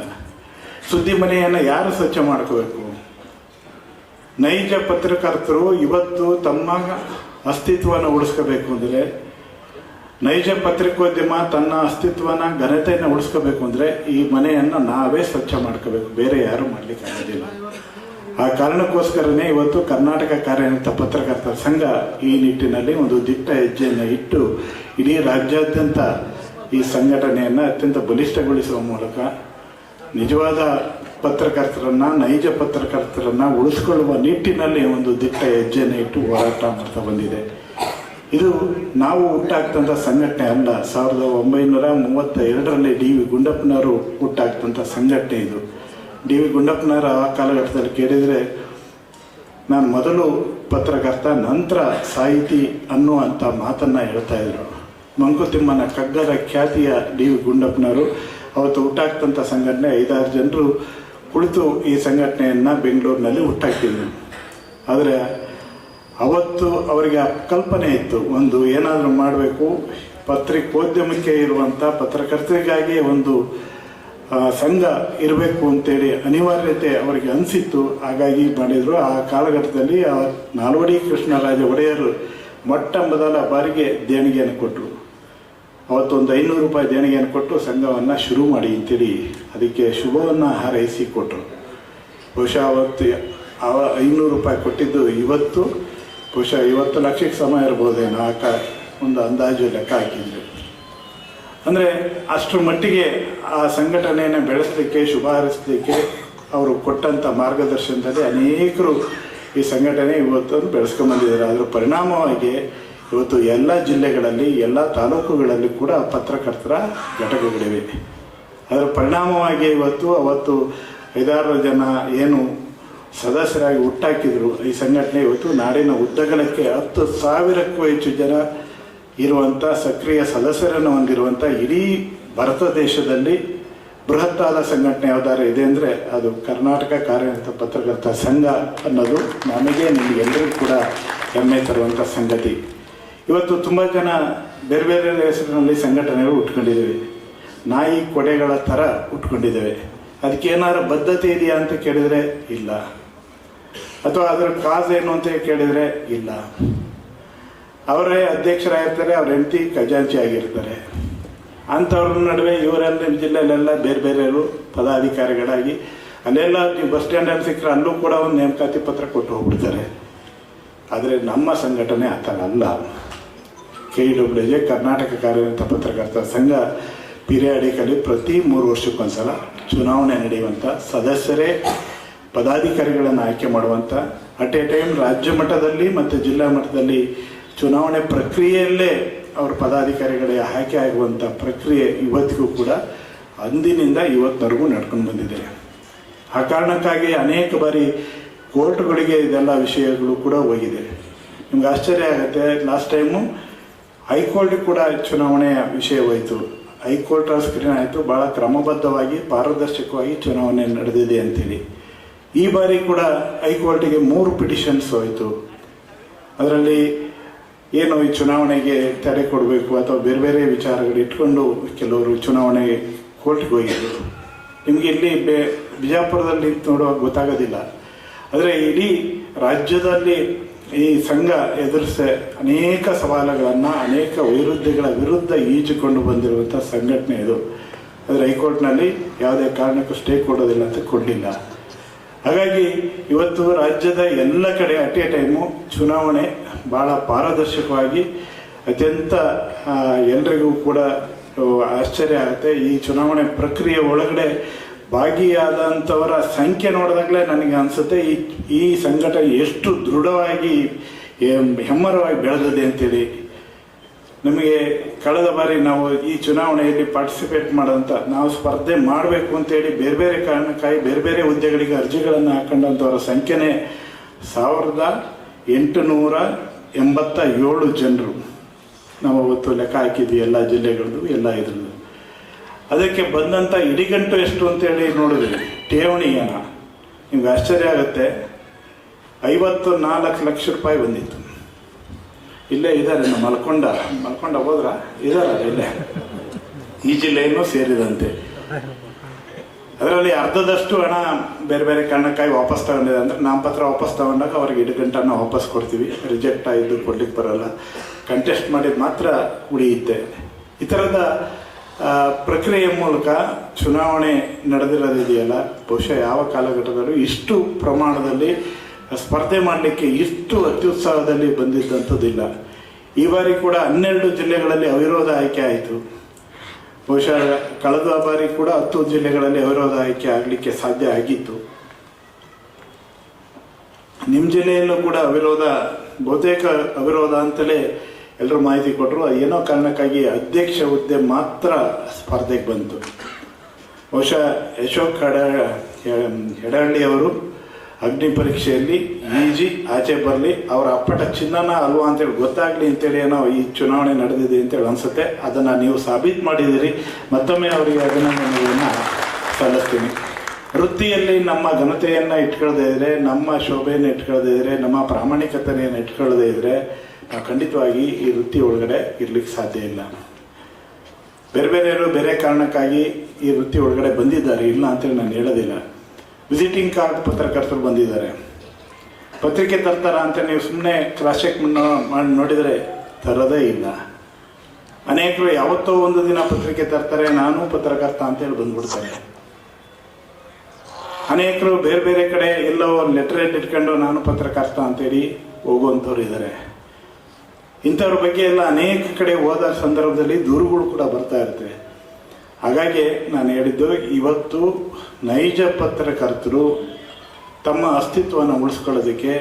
ಸುದ್ದಿ ಮನೆಯನ್ನು ಯಾರು ಸ್ವಚ್ಛ ಮಾಡ್ಕೋಬೇಕು? ನೈಜ ಪತ್ರಕರ್ತರು ಇವತ್ತು ತಮ್ಮ ಅಸ್ತಿತ್ವವನ್ನು ಉಳಿಸ್ಕೋಬೇಕು ಅಂದರೆ, ನೈಜ ಪತ್ರಿಕೋದ್ಯಮ ತನ್ನ ಅಸ್ತಿತ್ವನ ಘನತೆಯನ್ನು ಉಳಿಸ್ಕೋಬೇಕು ಅಂದರೆ ಈ ಮನೆಯನ್ನು ನಾವೇ ಸ್ವಚ್ಛ ಮಾಡ್ಕೋಬೇಕು, ಬೇರೆ ಯಾರು ಮಾಡಲಿಕ್ಕೆ ಆಗೋದಿಲ್ಲ. ಆ ಕಾರಣಕ್ಕೋಸ್ಕರನೇ ಇವತ್ತು ಕರ್ನಾಟಕ ಕಾರ್ಯನಿರತ ಪತ್ರಕರ್ತರ ಸಂಘ ಈ ನಿಟ್ಟಿನಲ್ಲಿ ಒಂದು ದಿಟ್ಟ ಹೆಜ್ಜೆಯನ್ನು ಇಟ್ಟು ಇಡೀ ರಾಜ್ಯಾದ್ಯಂತ ಈ ಸಂಘಟನೆಯನ್ನು ಅತ್ಯಂತ ಬಲಿಷ್ಠಗೊಳಿಸುವ ಮೂಲಕ ನಿಜವಾದ ಪತ್ರಕರ್ತರನ್ನು, ನೈಜ ಪತ್ರಕರ್ತರನ್ನು ಉಳಿಸ್ಕೊಳ್ಳುವ ನಿಟ್ಟಿನಲ್ಲಿ ಒಂದು ದಿಟ್ಟ ಹೆಜ್ಜೆಯನ್ನು ಇಟ್ಟು ಹೋರಾಟ ಮಾಡ್ತಾ ಬಂದಿದೆ. ಇದು ನಾವು ಹುಟ್ಟಾಕ್ತಂಥ ಸಂಘಟನೆ ಅಲ್ಲ. 1932ರಲ್ಲಿ ಡಿ ವಿ ಗುಂಡಪ್ಪನವರು ಹುಟ್ಟಾಕ್ತಂಥ ಸಂಘಟನೆ ಇದು. ಡಿ ವಿ ಗುಂಡಪ್ಪನವರ ಆ ಕಾಲಘಟ್ಟದಲ್ಲಿ ಕೇಳಿದರೆ, ನಾನು ಮೊದಲು ಪತ್ರಕರ್ತ, ನಂತರ ಸಾಹಿತಿ ಅನ್ನುವಂಥ ಮಾತನ್ನು ಹೇಳ್ತಾ ಇದ್ರು. ಮಂಕುತಿಮ್ಮನ ಕಗ್ಗದ ಖ್ಯಾತಿಯ ಡಿ ವಿ ಗುಂಡಪ್ಪನವರು ಅವತ್ತು ಹುಟ್ಟಾಕ್ತಂಥ ಸಂಘಟನೆ 5-6 ಜನರು ಕುಳಿತು ಈ ಸಂಘಟನೆಯನ್ನು ಬೆಂಗಳೂರಿನಲ್ಲಿ ಹುಟ್ಟಾಕ್ತಿದ್ರು. ಆದರೆ ಅವತ್ತು ಅವರಿಗೆ ಕಲ್ಪನೆ ಇತ್ತು, ಒಂದು ಏನಾದರೂ ಮಾಡಬೇಕು, ಪತ್ರಿಕೋದ್ಯಮಕ್ಕೆ ಇರುವಂಥ ಪತ್ರಕರ್ತರಿಗಾಗಿ ಒಂದು ಸಂಘ ಇರಬೇಕು ಅಂತೇಳಿ ಅನಿವಾರ್ಯತೆ ಅವರಿಗೆ ಅನಿಸಿತ್ತು. ಹಾಗಾಗಿ ಮಾಡಿದರು. ಆ ಕಾಲಘಟ್ಟದಲ್ಲಿ ನಾಲ್ವಡಿ ಕೃಷ್ಣರಾಜ ಒಡೆಯರು ಮೊಟ್ಟ ಮೊದಲ ಬಾರಿಗೆ ದೇಣಿಗೆಯನ್ನು ಕೊಟ್ಟರು. ಅವತ್ತೊಂದು 500 ರೂಪಾಯಿ ದೇಣಿಗೆಯನ್ನು ಕೊಟ್ಟು ಸಂಘವನ್ನು ಶುರು ಮಾಡಿ ಅಂತೇಳಿ ಅದಕ್ಕೆ ಶುಭವನ್ನು ಹಾರೈಸಿ ಕೊಟ್ಟರು. ಬಹುಶಃ ಅವತ್ತು 500 ರೂಪಾಯಿ ಕೊಟ್ಟಿದ್ದು ಇವತ್ತು ಬಹುಶಃ 50 ಲಕ್ಷಕ್ಕೆ ಸಮ ಇರ್ಬೋದೇನೋ, ಒಂದು ಅಂದಾಜು ಲೆಕ್ಕ ಹಾಕಿದ್ರು. ಅಂದರೆ ಅಷ್ಟರ ಮಟ್ಟಿಗೆ ಆ ಸಂಘಟನೆಯನ್ನು ಬೆಳೆಸಲಿಕ್ಕೆ, ಶುಭ ಹಾರೈಸಲಿಕ್ಕೆ ಅವರು ಕೊಟ್ಟಂಥ ಮಾರ್ಗದರ್ಶನದಲ್ಲಿ ಅನೇಕರು ಈ ಸಂಘಟನೆ ಇವತ್ತು ಬೆಳೆಸ್ಕೊಂಡ್ಬಂದಿದ್ದಾರೆ. ಅದರ ಪರಿಣಾಮವಾಗಿ ಇವತ್ತು ಎಲ್ಲ ಜಿಲ್ಲೆಗಳಲ್ಲಿ, ಎಲ್ಲ ತಾಲೂಕುಗಳಲ್ಲಿ ಕೂಡ ಪತ್ರಕರ್ತರ ಘಟಕಗಳಿವೆ. ಅದರ ಪರಿಣಾಮವಾಗಿ ಅವತ್ತು 5-6 ಜನ ಏನು ಸದಸ್ಯರಾಗಿ ಹುಟ್ಟಾಕಿದ್ರು ಈ ಸಂಘಟನೆ ಇವತ್ತು ನಾಡಿನ ಉದ್ದಗಲಕ್ಕೆ 10,000ಕ್ಕೂ ಹೆಚ್ಚು ಜನ ಇರುವಂಥ ಸಕ್ರಿಯ ಸದಸ್ಯರನ್ನು ಹೊಂದಿರುವಂಥ ಇಡೀ ಭಾರತ ದೇಶದಲ್ಲಿ ಬೃಹತ್ತಾದ ಸಂಘಟನೆ ಯಾವ್ದಾರು ಇದೆ ಅಂದರೆ ಅದು ಕರ್ನಾಟಕ ಕಾರ್ಯನಿರತ ಪತ್ರಕರ್ತರ ಸಂಘ ಅನ್ನೋದು ನಮಗೆ, ನಿಮಗೆಲ್ಲರಿಗೂ ಕೂಡ ಹೆಮ್ಮೆ ತರುವಂಥ ಸಂಗತಿ. ಇವತ್ತು ತುಂಬ ಜನ ಬೇರೆ ಬೇರೆ ಹೆಸರಿನಲ್ಲಿ ಸಂಘಟನೆಗಳು ಉಟ್ಕೊಂಡಿದ್ದೇವೆ. ನಾಯಿ ಕೊಡೆಗಳ ಥರ ಉಟ್ಕೊಂಡಿದ್ದೇವೆ. ಅದಕ್ಕೇನಾದ್ರು ಬದ್ಧತೆ ಇದೆಯಾ ಅಂತ ಕೇಳಿದರೆ ಇಲ್ಲ. ಅಥವಾ ಅದರ ಕಾಸ್ ಏನು ಅಂತ ಕೇಳಿದರೆ ಇಲ್ಲ. ಅವರೇ ಅಧ್ಯಕ್ಷರಾಗಿರ್ತಾರೆ, ಅವ್ರ ಹೆಂಡತಿ ಖಜಾಂಚಿ ಆಗಿರ್ತಾರೆ. ಅಂಥವ್ರ ನಡುವೆ ಇವರೆಲ್ಲ ನಿಮ್ಮ ಜಿಲ್ಲೆಯಲ್ಲೆಲ್ಲ ಬೇರೆ ಬೇರೆಯವರು ಪದಾಧಿಕಾರಿಗಳಾಗಿ ಅಲ್ಲೆಲ್ಲ ನೀವು ಬಸ್ ಸ್ಟ್ಯಾಂಡಲ್ಲಿ ಸಿಕ್ಕರೆ ಅಲ್ಲೂ ಕೂಡ ಒಂದು ನೇಮಕಾತಿ ಪತ್ರ ಕೊಟ್ಟು ಹೋಗ್ಬಿಡ್ತಾರೆ. ಆದರೆ ನಮ್ಮ ಸಂಘಟನೆ ಆ ಥರ ಅಲ್ಲ. KWJ ಕರ್ನಾಟಕ ಕಾರ್ಯನಿರತ ಪತ್ರಕರ್ತರ ಸಂಘ ಪಿರಿಯಾಡಿಕಲಿ ಪ್ರತಿ 3 ವರ್ಷಕ್ಕೊಂದ್ಸಲ ಚುನಾವಣೆ ನಡೆಯುವಂಥ, ಸದಸ್ಯರೇ ಪದಾಧಿಕಾರಿಗಳನ್ನು ಆಯ್ಕೆ ಮಾಡುವಂಥ, ಅಟ್ ಎ ಟೈಮ್ ರಾಜ್ಯ ಮಟ್ಟದಲ್ಲಿ ಮತ್ತು ಜಿಲ್ಲಾ ಮಟ್ಟದಲ್ಲಿ ಚುನಾವಣೆ ಪ್ರಕ್ರಿಯೆಯಲ್ಲೇ ಅವರು ಪದಾಧಿಕಾರಿಗಳಿಗೆ ಆಯ್ಕೆ ಆಗುವಂಥ ಪ್ರಕ್ರಿಯೆ ಇವತ್ತಿಗೂ ಕೂಡ ಅಂದಿನಿಂದ ಇವತ್ತಿನವರೆಗೂ ನಡ್ಕೊಂಡು ಬಂದಿದೆ. ಆ ಕಾರಣಕ್ಕಾಗಿ ಅನೇಕ ಬಾರಿ ಕೋರ್ಟ್ಗಳಿಗೆ ಇದೆಲ್ಲ ವಿಷಯಗಳು ಕೂಡ ಹೋಗಿದೆ. ನಿಮ್ಗೆ ಆಶ್ಚರ್ಯ ಆಗುತ್ತೆ, ಲಾಸ್ಟ್ ಟೈಮು ಹೈಕೋರ್ಟಿಗೆ ಕೂಡ ಚುನಾವಣೆಯ ವಿಷಯ ಹೋಯಿತು. ಹೈಕೋರ್ಟ್ ಸ್ಕ್ರೀನ್ ಆಯಿತು, ಭಾಳ ಕ್ರಮಬದ್ಧವಾಗಿ ಪಾರದರ್ಶಕವಾಗಿ ಚುನಾವಣೆ ನಡೆದಿದೆ ಅಂತೇಳಿ. ಈ ಬಾರಿ ಕೂಡ ಹೈಕೋರ್ಟಿಗೆ 3 ಪಿಟಿಷನ್ಸ್ ಹೋಯಿತು. ಅದರಲ್ಲಿ ಏನು ಈ ಚುನಾವಣೆಗೆ ತಡೆ ಕೊಡಬೇಕು ಅಥವಾ ಬೇರೆ ಬೇರೆ ವಿಚಾರಗಳು ಇಟ್ಕೊಂಡು ಕೆಲವರು ಚುನಾವಣೆ ಕೋರ್ಟ್ಗೆ ಹೋಗಿದ್ದರು. ನಿಮಗೆ ಇಲ್ಲಿ ಬಿಜಾಪುರದಲ್ಲಿ ನೋಡುವಾಗ ಗೊತ್ತಾಗೋದಿಲ್ಲ, ಆದರೆ ಇಡೀ ರಾಜ್ಯದಲ್ಲಿ ಈ ಸಂಘ ಎದುರಿಸ ಅನೇಕ ಸವಾಲುಗಳನ್ನು, ಅನೇಕ ವೈರುಧ್ಯಗಳ ವಿರುದ್ಧ ಈಜಿಕೊಂಡು ಬಂದಿರುವಂಥ ಸಂಘಟನೆ ಇದು. ಆದರೆ ಹೈಕೋರ್ಟ್ನಲ್ಲಿ ಯಾವುದೇ ಕಾರಣಕ್ಕೂ ಸ್ಟೇ ಕೊಡೋದಿಲ್ಲ ಅಂತ ಕೊಡಲಿಲ್ಲ. ಹಾಗಾಗಿ ಇವತ್ತು ರಾಜ್ಯದ ಎಲ್ಲ ಕಡೆ ಅಟ್ ಎ ಟೈಮು ಚುನಾವಣೆ ಭಾಳ ಪಾರದರ್ಶಕವಾಗಿ ಅತ್ಯಂತ ಎಲ್ರಿಗೂ ಕೂಡ ಆಶ್ಚರ್ಯ ಆಗುತ್ತೆ. ಈ ಚುನಾವಣೆ ಪ್ರಕ್ರಿಯೆ ಒಳಗಡೆ ಭಾಗಿಯಾದಂಥವರ ಸಂಖ್ಯೆ ನೋಡಿದಾಗಲೇ ನನಗೆ ಅನಿಸುತ್ತೆ ಈ ಸಂಘಟನೆ ಎಷ್ಟು ದೃಢವಾಗಿ ಹೆಮ್ಮರವಾಗಿ ಬೆಳೆದಿದೆ ಅಂತೇಳಿ. ನಮಗೆ ಕಳೆದ ಬಾರಿ ನಾವು ಈ ಚುನಾವಣೆಯಲ್ಲಿ ಪಾರ್ಟಿಸಿಪೇಟ್ ಮಾಡೋಂಥ, ನಾವು ಸ್ಪರ್ಧೆ ಮಾಡಬೇಕು ಅಂತೇಳಿ ಬೇರೆ ಬೇರೆ ಕಾರಣಕ್ಕಾಗಿ ಬೇರೆ ಬೇರೆ ಹುದ್ದೆಗಳಿಗೆ ಅರ್ಜಿಗಳನ್ನು ಹಾಕೊಂಡಂಥವ್ರ ಸಂಖ್ಯೆನೇ 1887 ಜನರು ನಾವು ಅವತ್ತು ಲೆಕ್ಕ ಹಾಕಿದ್ವಿ, ಎಲ್ಲ ಜಿಲ್ಲೆಗಳದ್ದು ಎಲ್ಲ ಇದ್ರದ್ದು. ಅದಕ್ಕೆ ಬಂದಂಥ ಇಡಿಗಂಟು ಎಷ್ಟು ಅಂತೇಳಿ ನೋಡಿದ್ವಿ ಠೇವಣಿಯನ್ನ, ನಿಮ್ಗೆ ಆಶ್ಚರ್ಯ ಆಗುತ್ತೆ, 54 ಲಕ್ಷ ರೂಪಾಯಿ ಬಂದಿತ್ತು. ಇಲ್ಲೇ ಇದ್ದಾರೆ, ಮಲ್ಕೊಂಡ ಹೋದ್ರ ಇದಾರ ಇಲ್ಲೇ, ಈ ಜಿಲ್ಲೆಯನ್ನು ಸೇರಿದಂತೆ. ಅದರಲ್ಲಿ ಅರ್ಧದಷ್ಟು ಹಣ ಬೇರೆ ಬೇರೆ ಕಾರಣಕ್ಕಾಗಿ ವಾಪಸ್ ತಗೊಂಡಿದೆ. ಅಂದರೆ ನಾಮಪತ್ರ ವಾಪಸ್ ತಗೊಂಡಾಗ ಅವ್ರಿಗೆ ಇಡಿಗಂಟನ್ನು ವಾಪಸ್ ಕೊಡ್ತೀವಿ, ರಿಜೆಕ್ಟ್ ಆಯಿತು ಕೊಡ್ಲಿಕ್ಕೆ ಬರೋಲ್ಲ, ಕಂಟೆಸ್ಟ್ ಮಾಡಿದ ಮಾತ್ರ ಉಳಿಯುತ್ತೆ. ಈ ಥರದ ಪ್ರಕ್ರಿಯೆ ಮೂಲಕ ಚುನಾವಣೆ ನಡೆದಿರೋದಿದೆಯಲ್ಲ, ಬಹುಶಃ ಯಾವ ಕಾಲಘಟ್ಟದಲ್ಲೂ ಇಷ್ಟು ಪ್ರಮಾಣದಲ್ಲಿ ಸ್ಪರ್ಧೆ ಮಾಡಲಿಕ್ಕೆ ಇಷ್ಟು ಅತ್ಯುತ್ಸಾಹದಲ್ಲಿ ಬಂದಿದ್ದಂಥದ್ದಿಲ್ಲ. ಈ ಬಾರಿ ಕೂಡ 12 ಜಿಲ್ಲೆಗಳಲ್ಲಿ ಅವಿರೋಧ ಆಯ್ಕೆ ಆಯಿತು. ಬಹುಶಃ ಕಳೆದ ಬಾರಿ ಕೂಡ 10 ಜಿಲ್ಲೆಗಳಲ್ಲಿ ಅವಿರೋಧ ಆಯ್ಕೆ ಆಗಲಿಕ್ಕೆ ಸಾಧ್ಯ ಆಗಿತ್ತು. ನಿಮ್ಮ ಜಿಲ್ಲೆಯಲ್ಲೂ ಕೂಡ ಅವಿರೋಧ, ಬಹುತೇಕ ಅವಿರೋಧ ಅಂತಲೇ ಎಲ್ಲರೂ ಮಾಹಿತಿ ಕೊಟ್ಟರು. ಏನೋ ಕಾರಣಕ್ಕಾಗಿ ಅಧ್ಯಕ್ಷ ಹುದ್ದೆ ಮಾತ್ರ ಸ್ಪರ್ಧೆಗೆ ಬಂತು. ಬಹುಶಃ ಅಶೋಕ್ ಹೆಡಹಳ್ಳಿ ಅವರು ಅಗ್ನಿ ಪರೀಕ್ಷೆಯಲ್ಲಿ ಈಜಿ ಆಚೆ ಬರಲಿ, ಅವರ ಅಪ್ಪಟ ಚಿನ್ನನ ಅಲ್ವಾ ಅಂತೇಳಿ ಗೊತ್ತಾಗ್ಲಿ ಅಂತೇಳಿ ಏನೋ ಈ ಚುನಾವಣೆ ನಡೆದಿದೆ ಅಂತೇಳಿ ಅನಿಸುತ್ತೆ. ಅದನ್ನು ನೀವು ಸಾಬೀತು ಮಾಡಿದ್ದೀರಿ, ಮತ್ತೊಮ್ಮೆ ಅವರಿಗೆ ಅಭಿನಂದನೆಗಳನ್ನು ಸಲ್ಲಿಸ್ತೀನಿ. ವೃತ್ತಿಯಲ್ಲಿ ನಮ್ಮ ಘನತೆಯನ್ನು ಇಟ್ಕೊಳ್ಳದೇ ಇದ್ರೆ, ನಮ್ಮ ಶೋಭೆಯನ್ನು ಇಟ್ಕೊಳ್ಳದೇ ಇದ್ರೆ, ನಮ್ಮ ಪ್ರಾಮಾಣಿಕತೆಯನ್ನು ಇಟ್ಕೊಳ್ಳದೇ ಇದ್ರೆ ನಾವು ಖಂಡಿತವಾಗಿ ಈ ವೃತ್ತಿ ಒಳಗಡೆ ಇರ್ಲಿಕ್ಕೆ ಸಾಧ್ಯ ಇಲ್ಲ. ಬೇರೆ ಬೇರೆಯವರು ಬೇರೆ ಕಾರಣಕ್ಕಾಗಿ ಈ ವೃತ್ತಿ ಒಳಗಡೆ ಬಂದಿದ್ದಾರೆ, ಇಲ್ಲ ಅಂತೇಳಿ ನಾನು ಹೇಳೋದಿಲ್ಲ. ವಿಸಿಟಿಂಗ್ ಕಾರ್ಡ್ ಪತ್ರಕರ್ತರು ಬಂದಿದ್ದಾರೆ, ಪತ್ರಿಕೆ ತರ್ತಾರ ಅಂತ ನೀವು ಸುಮ್ಮನೆ ಕ್ರಾಸ್ ಚೆಕ್ ಮಾಡಿ ನೋಡಿದರೆ ತರೋದೇ ಇಲ್ಲ. ಅನೇಕರು ಯಾವತ್ತೋ ಒಂದು ದಿನ ಪತ್ರಿಕೆ ತರ್ತಾರೆ, ನಾನು ಪತ್ರಕರ್ತ ಅಂತೇಳಿ ಬಂದ್ಬಿಡ್ತಾರೆ. ಅನೇಕರು ಬೇರೆ ಬೇರೆ ಕಡೆ ಎಲ್ಲೋ ಲೆಟರ್ ಇಟ್ಕೊಂಡು ನಾನು ಪತ್ರಕರ್ತ ಅಂತೇಳಿ ಹೋಗುವಂಥವ್ರು ಇದ್ದಾರೆ. ಇಂಥವ್ರ ಬಗ್ಗೆ ಎಲ್ಲ ಅನೇಕ ಕಡೆ ಹೋದ ಸಂದರ್ಭದಲ್ಲಿ ದೂರುಗಳು ಕೂಡ ಬರ್ತಾ ಇರುತ್ತೆ. ಹಾಗಾಗಿ ನಾನು ಹೇಳಿದ್ದು, ಇವತ್ತು ನೈಜ ಪತ್ರಕರ್ತರು ತಮ್ಮ ಅಸ್ತಿತ್ವವನ್ನು ಉಳಿಸ್ಕೊಳ್ಳೋದಕ್ಕೆ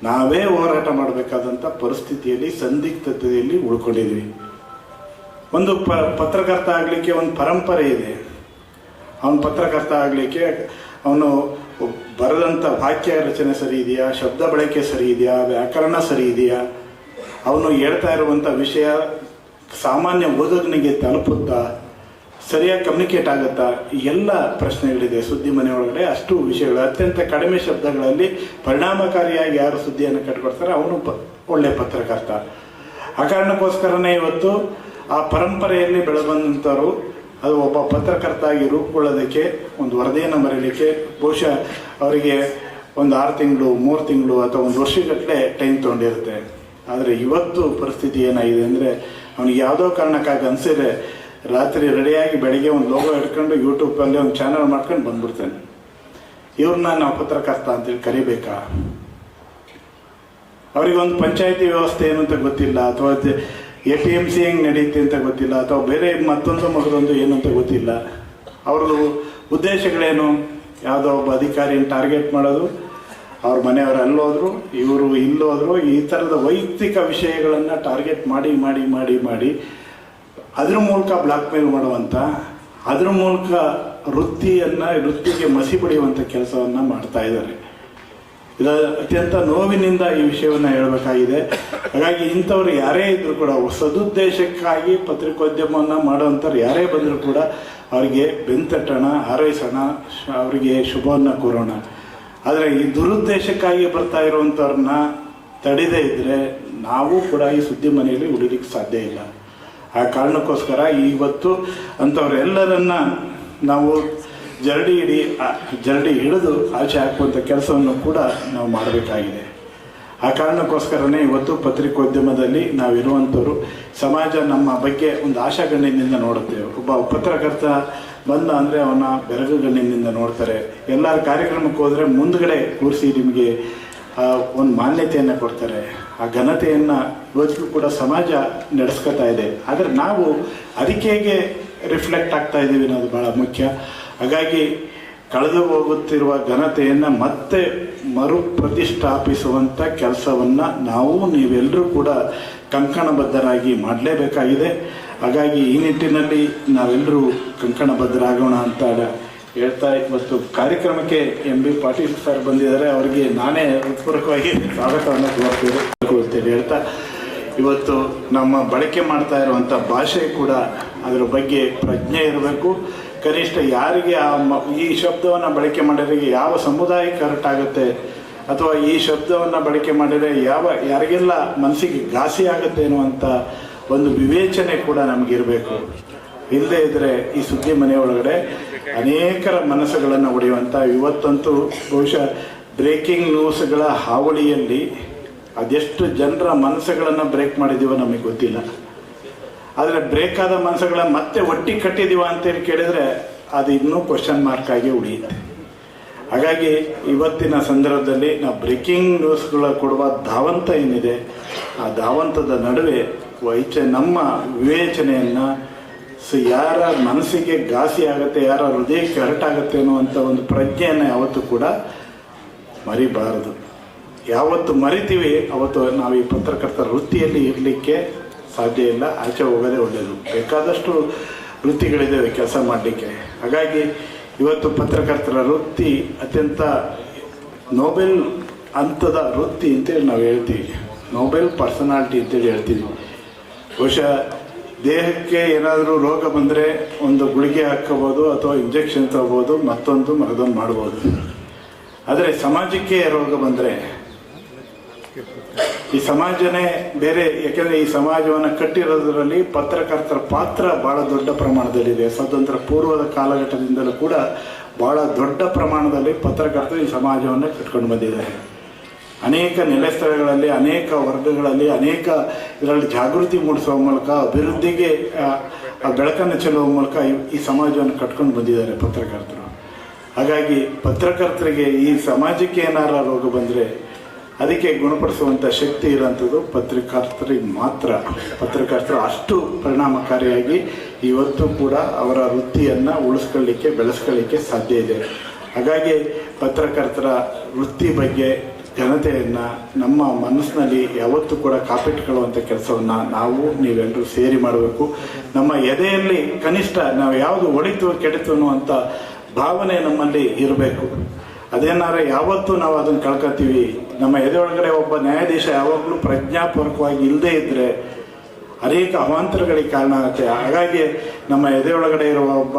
ನಾವೇ ಹೋರಾಟ ಮಾಡಬೇಕಾದಂಥ ಪರಿಸ್ಥಿತಿಯಲ್ಲಿ, ಸಂದಿಗ್ಧತೆಯಲ್ಲಿ ಉಳ್ಕೊಂಡಿದ್ವಿ. ಒಂದು ಪತ್ರಕರ್ತ ಆಗಲಿಕ್ಕೆ ಒಂದು ಪರಂಪರೆ ಇದೆ. ಅವನು ಪತ್ರಕರ್ತ ಆಗಲಿಕ್ಕೆ ಅವನು ಬರೆದಂಥ ವಾಕ್ಯ ರಚನೆ ಸರಿ ಇದೆಯಾ, ಶಬ್ದ ಬಳಕೆ ಸರಿ ಇದೆಯಾ, ವ್ಯಾಕರಣ ಸರಿ ಇದೆಯಾ, ಅವನು ಹೇಳ್ತಾ ಇರುವಂಥ ವಿಷಯ ಸಾಮಾನ್ಯ ಓದೋದನಿಗೆ ತಲುಪುತ್ತಾ, ಸರಿಯಾಗಿ ಕಮ್ಯುನಿಕೇಟ್ ಆಗುತ್ತಾ, ಎಲ್ಲ ಪ್ರಶ್ನೆಗಳಿದೆ ಸುದ್ದಿ ಮನೆ ಒಳಗಡೆ. ಅಷ್ಟು ವಿಷಯಗಳು ಅತ್ಯಂತ ಕಡಿಮೆ ಶಬ್ದಗಳಲ್ಲಿ ಪರಿಣಾಮಕಾರಿಯಾಗಿ ಯಾರು ಸುದ್ದಿಯನ್ನು ಕಟ್ಕೊಡ್ತಾರೆ ಅವನು ಒಳ್ಳೆ ಪತ್ರಕರ್ತ. ಆ ಕಾರಣಕ್ಕೋಸ್ಕರನೇ ಇವತ್ತು ಆ ಪರಂಪರೆಯಲ್ಲಿ ಬೆಳೆಬಂದಂಥವ್ರು ಅದು ಒಬ್ಬ ಪತ್ರಕರ್ತ ಆಗಿ ರೂಪುಗೊಳ್ಳೋದಕ್ಕೆ, ಒಂದು ವರದಿಯನ್ನು ಬರೀಲಿಕ್ಕೆ ಬಹುಶಃ ಅವರಿಗೆ ಒಂದು 6 ತಿಂಗಳು, 3 ತಿಂಗಳು ಅಥವಾ 1 ವರ್ಷಗಟ್ಟಲೆ ಟೈಮ್ ತೊಗೊಂಡಿರುತ್ತೆ. ಆದರೆ ಇವತ್ತು ಪರಿಸ್ಥಿತಿ ಏನಾಗಿದೆ ಅಂದರೆ, ಅವನಿಗೆ ಯಾವುದೋ ಕಾರಣಕ್ಕಾಗಿ ಅನಿಸಿದ್ರೆ ರಾತ್ರಿ ರೆಡಿಯಾಗಿ ಬೆಳಗ್ಗೆ ಒಂದು ಲೋಗೋ ಹಿಡ್ಕೊಂಡು ಯೂಟ್ಯೂಬಲ್ಲಿ ಒಂದು ಚಾನಲ್ ಮಾಡ್ಕೊಂಡು ಬಂದ್ಬಿಡ್ತಾನೆ. ಇವ್ರನ್ನ ನಾವು ಪತ್ರಕರ್ತ ಅಂತೇಳಿ ಕರಿಬೇಕಾ? ಅವರಿಗೊಂದು ಪಂಚಾಯತಿ ವ್ಯವಸ್ಥೆ ಏನು ಅಂತ ಗೊತ್ತಿಲ್ಲ, ಅಥವಾ APMC ಹೆಂಗೆ ನಡೆಯುತ್ತೆ ಅಂತ ಗೊತ್ತಿಲ್ಲ, ಅಥವಾ ಬೇರೆ ಮತ್ತೊಂದು ಮಗದೊಂದು ಏನು ಅಂತ ಗೊತ್ತಿಲ್ಲ. ಅವ್ರದ್ದು ಉದ್ದೇಶಗಳೇನು? ಯಾವುದೋ ಒಬ್ಬ ಅಧಿಕಾರಿಯನ್ನು ಟಾರ್ಗೆಟ್ ಮಾಡೋದು, ಅವ್ರ ಮನೆಯವರು ಅಲ್ಲೋದ್ರು, ಇವರು ಇಲ್ಲೋದ್ರು, ಈ ಥರದ ವೈಯಕ್ತಿಕ ವಿಷಯಗಳನ್ನು ಟಾರ್ಗೆಟ್ ಮಾಡಿ ಮಾಡಿ ಮಾಡಿ ಮಾಡಿ ಅದ್ರ ಮೂಲಕ ಬ್ಲಾಕ್ ಮೇಲ್ ಮಾಡುವಂಥ ಅದರ ಮೂಲಕ ವೃತ್ತಿಗೆ ಮಸಿ ಬಳಿಯುವಂಥ ಕೆಲಸವನ್ನು ಮಾಡ್ತಾ ಇದ್ದಾರೆ. ಇದು ಅತ್ಯಂತ ನೋವಿನಿಂದ ಈ ವಿಷಯವನ್ನು ಹೇಳಬೇಕಾಗಿದೆ. ಹಾಗಾಗಿ ಇಂಥವ್ರು ಯಾರೇ ಇದ್ರೂ ಕೂಡ ಸದುದ್ದೇಶಕ್ಕಾಗಿ ಪತ್ರಿಕೋದ್ಯಮವನ್ನು ಮಾಡೋವಂಥವ್ರು ಯಾರೇ ಬಂದರೂ ಕೂಡ ಅವರಿಗೆ ಬೆಂತಟ್ಟೋಣ, ಹಾರೈಸೋಣ, ಅವರಿಗೆ ಶುಭವನ್ನು ಕೋರೋಣ. ಆದರೆ ಈ ದುರುದ್ದೇಶಕ್ಕಾಗಿ ಬರ್ತಾ ಇರುವಂಥವ್ರನ್ನ ತಡೆದೇ ಇದ್ದರೆ ನಾವು ಕೂಡ ಈ ಸುದ್ದಿ ಮನೆಯಲ್ಲಿ ಉಳಿಲಿಕ್ಕೆ ಸಾಧ್ಯ ಇಲ್ಲ. ಆ ಕಾರಣಕ್ಕೋಸ್ಕರ ಇವತ್ತು ಅಂಥವ್ರೆಲ್ಲರನ್ನ ನಾವು ಜರಡಿ ಹಿಡಿದು ಆಚೆ ಹಾಕುವಂಥ ಕೆಲಸವನ್ನು ಕೂಡ ನಾವು ಮಾಡಬೇಕಾಗಿದೆ. ಆ ಕಾರಣಕ್ಕೋಸ್ಕರನೇ ಇವತ್ತು ಪತ್ರಿಕೋದ್ಯಮದಲ್ಲಿ ನಾವಿರುವಂಥವ್ರು ಸಮಾಜ ನಮ್ಮ ಬಗ್ಗೆ ಒಂದು ಆಶಾಗಣ್ಣಿನಿಂದ ನೋಡುತ್ತೇವೆ. ಒಬ್ಬ ಪತ್ರಕರ್ತ ಬಂದ ಅಂದರೆ ಅವನ ಬೆರಗುಗಣ್ಣಿನಿಂದ ನೋಡ್ತಾರೆ. ಎಲ್ಲರ ಕಾರ್ಯಕ್ರಮಕ್ಕೆ ಹೋದರೆ ಮುಂದ್ಗಡೆ ಕೂರಿಸಿ ನಿಮಗೆ ಒಂದು ಮಾನ್ಯತೆಯನ್ನು ಕೊಡ್ತಾರೆ. ಆ ಘನತೆಯನ್ನು ಇವತ್ತಿಗೂ ಕೂಡ ಸಮಾಜ ನಡೆಸ್ಕೊತಾ ಇದೆ. ಆದರೆ ನಾವು ಅದಕ್ಕೆ ಹೇಗೆ ರಿಫ್ಲೆಕ್ಟ್ ಆಗ್ತಾ ಇದ್ದೀವಿ ಅನ್ನೋದು ಭಾಳ ಮುಖ್ಯ. ಹಾಗಾಗಿ ಕಳೆದು ಹೋಗುತ್ತಿರುವ ಘನತೆಯನ್ನು ಮತ್ತೆ ಮರುಪ್ರತಿಷ್ಠಾಪಿಸುವಂಥ ಕೆಲಸವನ್ನು ನೀವೆಲ್ಲರೂ ಕೂಡ ಕಂಕಣಬದ್ಧರಾಗಿ ಮಾಡಲೇಬೇಕಾಗಿದೆ. ಹಾಗಾಗಿ ಈ ನಿಟ್ಟಿನಲ್ಲಿ ನಾವೆಲ್ಲರೂ ಕಂಕಣಬದ್ಧರಾಗೋಣ ಅಂತ ಹೇಳ್ತಾ ಇವತ್ತು ಕಾರ್ಯಕ್ರಮಕ್ಕೆ ಎಂ ಬಿ ಪಾಟೀಲ್ ಸರ್ ಬಂದಿದ್ದಾರೆ. ಅವರಿಗೆ ನಾನೇ ಹೃತ್ಪೂರ್ವಕವಾಗಿ ಸ್ವಾಗತವನ್ನು ಕೋರ್ತೇನೆ ಹೇಳ್ತಾ, ಇವತ್ತು ನಮ್ಮ ಬಳಕೆ ಮಾಡ್ತಾ ಇರುವಂಥ ಭಾಷೆ ಕೂಡ ಅದರ ಬಗ್ಗೆ ಪ್ರಜ್ಞೆ ಇರಬೇಕು. ಕನಿಷ್ಠ ಯಾರಿಗೆ ಈ ಶಬ್ದವನ್ನು ಬಳಕೆ ಮಾಡಿದರೆ ಯಾವ ಸಮುದಾಯಕ್ಕೆ ಹರಟಾಗುತ್ತೆ ಅಥವಾ ಈ ಶಬ್ದವನ್ನು ಬಳಕೆ ಮಾಡಿದರೆ ಯಾರಿಗೆಲ್ಲ ಮನಸ್ಸಿಗೆ ಘಾಸಿ ಆಗುತ್ತೆ ಅನ್ನುವಂಥ ಒಂದು ವಿವೇಚನೆ ಕೂಡ ನಮಗಿರಬೇಕು. ಇಲ್ಲದೇ ಇದ್ದರೆ ಈ ಸುದ್ದಿ ಮನೆ ಒಳಗಡೆ ಅನೇಕರ ಮನಸ್ಸುಗಳನ್ನು ಹೊಡೆಯುವಂಥ, ಇವತ್ತಂತೂ ಬಹುಶಃ ಬ್ರೇಕಿಂಗ್ ನ್ಯೂಸ್ಗಳ ಹಾವಳಿಯಲ್ಲಿ ಅದೆಷ್ಟು ಜನರ ಮನಸ್ಸುಗಳನ್ನು ಬ್ರೇಕ್ ಮಾಡಿದ್ದೀವೋ ನಮಗೆ ಗೊತ್ತಿಲ್ಲ. ಆದರೆ ಬ್ರೇಕ್ ಆದ ಮನಸ್ಸುಗಳನ್ನ ಮತ್ತೆ ಒಟ್ಟಿಗೆ ಕಟ್ಟಿದ್ದೀವ ಅಂತೇಳಿ ಕೇಳಿದರೆ ಅದು ಇನ್ನೂ ಕ್ವಶನ್ ಮಾರ್ಕ್ ಆಗಿ ಉಳಿಯುತ್ತೆ. ಹಾಗಾಗಿ ಇವತ್ತಿನ ಸಂದರ್ಭದಲ್ಲಿ ನಾವು ಬ್ರೇಕಿಂಗ್ ನ್ಯೂಸ್ಗಳ ಕೊಡುವ ಧಾವಂತ ಏನಿದೆ, ಆ ಧಾವಂತದ ನಡುವೆ ನಮ್ಮ ವಿವೇಚನೆಯನ್ನು ಯಾರ ಮನಸ್ಸಿಗೆ ಘಾಸಿ ಆಗುತ್ತೆ, ಯಾರ ಹೃದಯಕ್ಕೆ ಹರಟಾಗುತ್ತೆ ಅನ್ನುವಂಥ ಒಂದು ಪ್ರಜ್ಞೆಯನ್ನು ಯಾವತ್ತೂ ಕೂಡ ಮರಿಬಾರದು. ಯಾವತ್ತು ಮರಿತೀವಿ ಅವತ್ತು ನಾವು ಈ ಪತ್ರಕರ್ತರ ವೃತ್ತಿಯಲ್ಲಿ ಇರಲಿಕ್ಕೆ ಸಾಧ್ಯ ಇಲ್ಲ, ಆಚೆ ಹೋಗೋದೇ ಒಳ್ಳೆಯದು. ಬೇಕಾದಷ್ಟು ವೃತ್ತಿಗಳಿದ್ದಾವೆ ಕೆಲಸ ಮಾಡಲಿಕ್ಕೆ. ಹಾಗಾಗಿ ಇವತ್ತು ಪತ್ರಕರ್ತರ ವೃತ್ತಿ ಅತ್ಯಂತ ನೋಬೆಲ್ ಹಂತದ ವೃತ್ತಿ ಅಂತೇಳಿ ನಾವು ಹೇಳ್ತೀವಿ, ನೋಬೆಲ್ ಪರ್ಸನಾಲಿಟಿ ಅಂತೇಳಿ ಹೇಳ್ತೀವಿ. ಬಹುಶಃ ದೇಹಕ್ಕೆ ಏನಾದರೂ ರೋಗ ಬಂದರೆ ಒಂದು ಗುಳಿಗೆ ಹಾಕ್ಕೋಬೋದು ಅಥವಾ ಇಂಜೆಕ್ಷನ್ ತಗೋಬೋದು, ಮತ್ತೊಂದು ಮಾಡ್ಬೋದು. ಆದರೆ ಸಮಾಜಕ್ಕೆ ರೋಗ ಬಂದರೆ ಈ ಸಮಾಜನೇ ಬೇರೆ. ಯಾಕೆಂದರೆ ಈ ಸಮಾಜವನ್ನು ಕಟ್ಟಿರೋದರಲ್ಲಿ ಪತ್ರಕರ್ತರ ಪಾತ್ರ ಭಾಳ ದೊಡ್ಡ ಪ್ರಮಾಣದಲ್ಲಿದೆ. ಸ್ವತಂತ್ರ ಪೂರ್ವದ ಕಾಲಘಟ್ಟದಿಂದಲೂ ಕೂಡ ಭಾಳ ದೊಡ್ಡ ಪ್ರಮಾಣದಲ್ಲಿ ಪತ್ರಕರ್ತರು ಈ ಸಮಾಜವನ್ನು ಕಟ್ಕೊಂಡು ಬಂದಿದ್ದಾರೆ. ಅನೇಕ ನೆಲೆಸ್ಥಳಗಳಲ್ಲಿ, ಅನೇಕ ವರ್ಗಗಳಲ್ಲಿ, ಅನೇಕ ಇದರಲ್ಲಿ ಜಾಗೃತಿ ಮೂಡಿಸುವ ಮೂಲಕ, ಅಭಿವೃದ್ಧಿಗೆ ಬೆಳಕನ್ನು ಚೆಲ್ಲುವ ಮೂಲಕ ಈ ಸಮಾಜವನ್ನು ಕಟ್ಕೊಂಡು ಬಂದಿದ್ದಾರೆ ಪತ್ರಕರ್ತರು. ಹಾಗಾಗಿ ಪತ್ರಕರ್ತರಿಗೆ ಈ ಸಮಾಜಕ್ಕೆ ಏನಾರ ರೋಗ ಬಂದರೆ ಅದಕ್ಕೆ ಗುಣಪಡಿಸುವಂಥ ಶಕ್ತಿ ಇರೋಂಥದ್ದು ಪತ್ರಕರ್ತರಿಗೆ ಮಾತ್ರ. ಪತ್ರಕರ್ತರು ಅಷ್ಟು ಪರಿಣಾಮಕಾರಿಯಾಗಿ ಇವತ್ತು ಕೂಡ ಅವರ ವೃತ್ತಿಯನ್ನು ಉಳಿಸ್ಕೊಳ್ಳಿಕ್ಕೆ, ಬೆಳೆಸ್ಕೊಳ್ಳಿಕ್ಕೆ ಸಾಧ್ಯ ಇದೆ. ಹಾಗಾಗಿ ಪತ್ರಕರ್ತರ ವೃತ್ತಿ ಬಗ್ಗೆ ಘನತೆಯನ್ನು ನಮ್ಮ ಮನಸ್ಸಿನಲ್ಲಿ ಯಾವತ್ತೂ ಕೂಡ ಕಾಪಿಟ್ಕೊಳ್ಳುವಂಥ ಕೆಲಸವನ್ನು ನೀವೆಲ್ಲರೂ ಸೇರಿ ಮಾಡಬೇಕು. ನಮ್ಮ ಎದೆಯಲ್ಲಿ ಕನಿಷ್ಠ ನಾವು ಯಾವುದು ಒಳಿತು ಕೆಡಿತು ಅನ್ನುವಂಥ ಭಾವನೆ ನಮ್ಮಲ್ಲಿ ಇರಬೇಕು. ಅದೇನಾರ ಯಾವತ್ತೂ ನಾವು ಅದನ್ನು ಕಳ್ಕೊತೀವಿ. ನಮ್ಮ ಎದೆ ಒಳಗಡೆ ಒಬ್ಬ ನ್ಯಾಯಾಧೀಶ ಯಾವಾಗಲೂ ಪ್ರಜ್ಞಾಪೂರ್ವಕವಾಗಿ ಇಲ್ಲದೇ ಇದ್ದರೆ ಅನೇಕ ಅವಾಂತರಗಳಿಗೆ ಕಾರಣ ಆಗುತ್ತೆ. ಹಾಗಾಗಿ ನಮ್ಮ ಎದೆ ಒಳಗಡೆ ಇರುವ ಒಬ್ಬ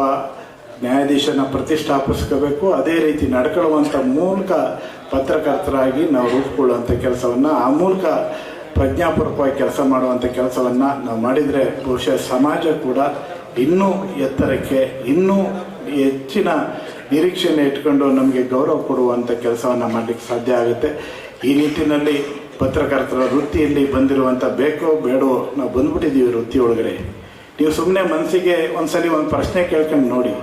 ನ್ಯಾಯಾಧೀಶನ ಪ್ರತಿಷ್ಠಾಪಿಸ್ಕೋಬೇಕು. ಅದೇ ರೀತಿ ನಡ್ಕೊಳ್ಳುವಂಥ ಮೂಲಕ ಪತ್ರಕರ್ತರಾಗಿ ನಾವು ರೂಪುಕೊಳ್ಳುವಂಥ ಕೆಲಸವನ್ನು, ಆ ಮೂಲಕ ಪ್ರಜ್ಞಾಪೂರ್ವಕವಾಗಿ ಕೆಲಸ ಮಾಡುವಂಥ ಕೆಲಸವನ್ನು ನಾವು ಮಾಡಿದರೆ ಬಹುಶಃ ಸಮಾಜ ಕೂಡ ಇನ್ನೂ ಎತ್ತರಕ್ಕೆ, ಇನ್ನೂ ಹೆಚ್ಚಿನ ನಿರೀಕ್ಷೆಯನ್ನು ಇಟ್ಕೊಂಡು ನಮಗೆ ಗೌರವ ಕೊಡುವಂಥ ಕೆಲಸವನ್ನು ಮಾಡಲಿಕ್ಕೆ ಸಾಧ್ಯ ಆಗುತ್ತೆ. ಈ ನಿಟ್ಟಿನಲ್ಲಿ ಪತ್ರಕರ್ತರ ವೃತ್ತಿಯಲ್ಲಿ ಬಂದಿರುವಂಥ ಬೇಕೋ ಬೇಡೋ ನಾವು ಬಂದ್ಬಿಟ್ಟಿದ್ದೀವಿ ವೃತ್ತಿ ಒಳಗಡೆ. ನೀವು ಸುಮ್ಮನೆ ಮನಸ್ಸಿಗೆ ಒಂದ್ಸಲಿ ಒಂದು ಪ್ರಶ್ನೆ ಕೇಳ್ಕೊಂಡು ನೋಡಿ,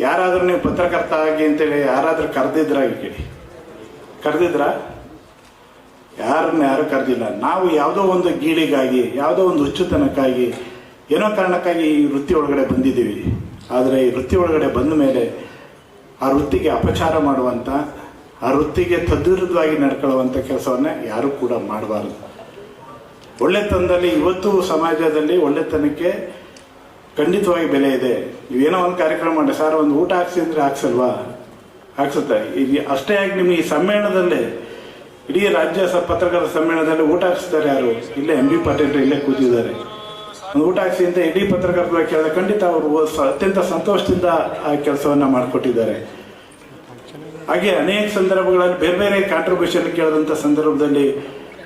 ಯಾರಾದರೂ ನೀವು ಪತ್ರಕರ್ತ ಆಗಿ ಅಂತೇಳಿ ಯಾರಾದರೂ ಕರೆದಿದ್ರಾ? ಯಾರು ಕರೆದಿಲ್ಲ. ನಾವು ಯಾವುದೋ ಒಂದು ಗೀಳಿಗಾಗಿ, ಯಾವುದೋ ಒಂದು ಹುಚ್ಚುತನಕ್ಕಾಗಿ, ಏನೋ ಕಾರಣಕ್ಕಾಗಿ ಈ ವೃತ್ತಿ ಒಳಗಡೆ ಬಂದಿದ್ದೀವಿ. ಆದರೆ ಈ ವೃತ್ತಿ ಒಳಗಡೆ ಬಂದ ಮೇಲೆ ಆ ವೃತ್ತಿಗೆ ಅಪಚಾರ ಮಾಡುವಂಥ, ಆ ವೃತ್ತಿಗೆ ತದ್ವಿರುದ್ಧವಾಗಿ ನಡ್ಕೊಳ್ಳುವಂಥ ಕೆಲಸವನ್ನು ಯಾರೂ ಕೂಡ ಮಾಡಬಾರ್ದು. ಒಳ್ಳೆತನದಲ್ಲಿ ಇವತ್ತು ಸಮಾಜದಲ್ಲಿ ಒಳ್ಳೆತನಕ್ಕೆ ಖಂಡಿತವಾಗಿ ಬೆಲೆ ಇದೆ. ನೀವೇನೋ ಒಂದು ಕಾರ್ಯಕ್ರಮ ಮಾಡಿ ಸರ್ ಒಂದು ಊಟ ಹಾಕ್ಸಿ ಅಂದರೆ ಹಾಕ್ಸಲ್ವಾ? ಹಾಕ್ಸುತ್ತೆ. ಈಗ ಅಷ್ಟೇ ಆಗಿ ನಿಮಗೆ ಈ ಸಮ್ಮೇಳನದಲ್ಲೇ ಇಡೀ ರಾಜ್ಯ ಪತ್ರಕರ್ತರ ಸಮ್ಮೇಳನದಲ್ಲಿ ಊಟ ಹಾಕ್ಸ್ತಾರೆ ಯಾರು? ಇಲ್ಲೇ ಎಂ ಬಿ ಪಾಟೀಲ್ ಇಲ್ಲೇ ಕೂತಿದ್ದಾರೆ. ಒಂದು ಊಟ ಹಾಕ್ಸಿ ಅಂತ ಇಡೀ ಪತ್ರಕರ್ತರ ಕೇಳಿದ್ರೆ ಖಂಡಿತ ಅವರು ಅತ್ಯಂತ ಸಂತೋಷದಿಂದ ಆ ಕೆಲಸವನ್ನು ಮಾಡಿಕೊಟ್ಟಿದ್ದಾರೆ. ಹಾಗೆ ಅನೇಕ ಸಂದರ್ಭಗಳಲ್ಲಿ ಬೇರೆ ಬೇರೆ ಕಾಂಟ್ರಿಬ್ಯೂಷನ್ ಕೇಳಿದಂಥ ಸಂದರ್ಭದಲ್ಲಿ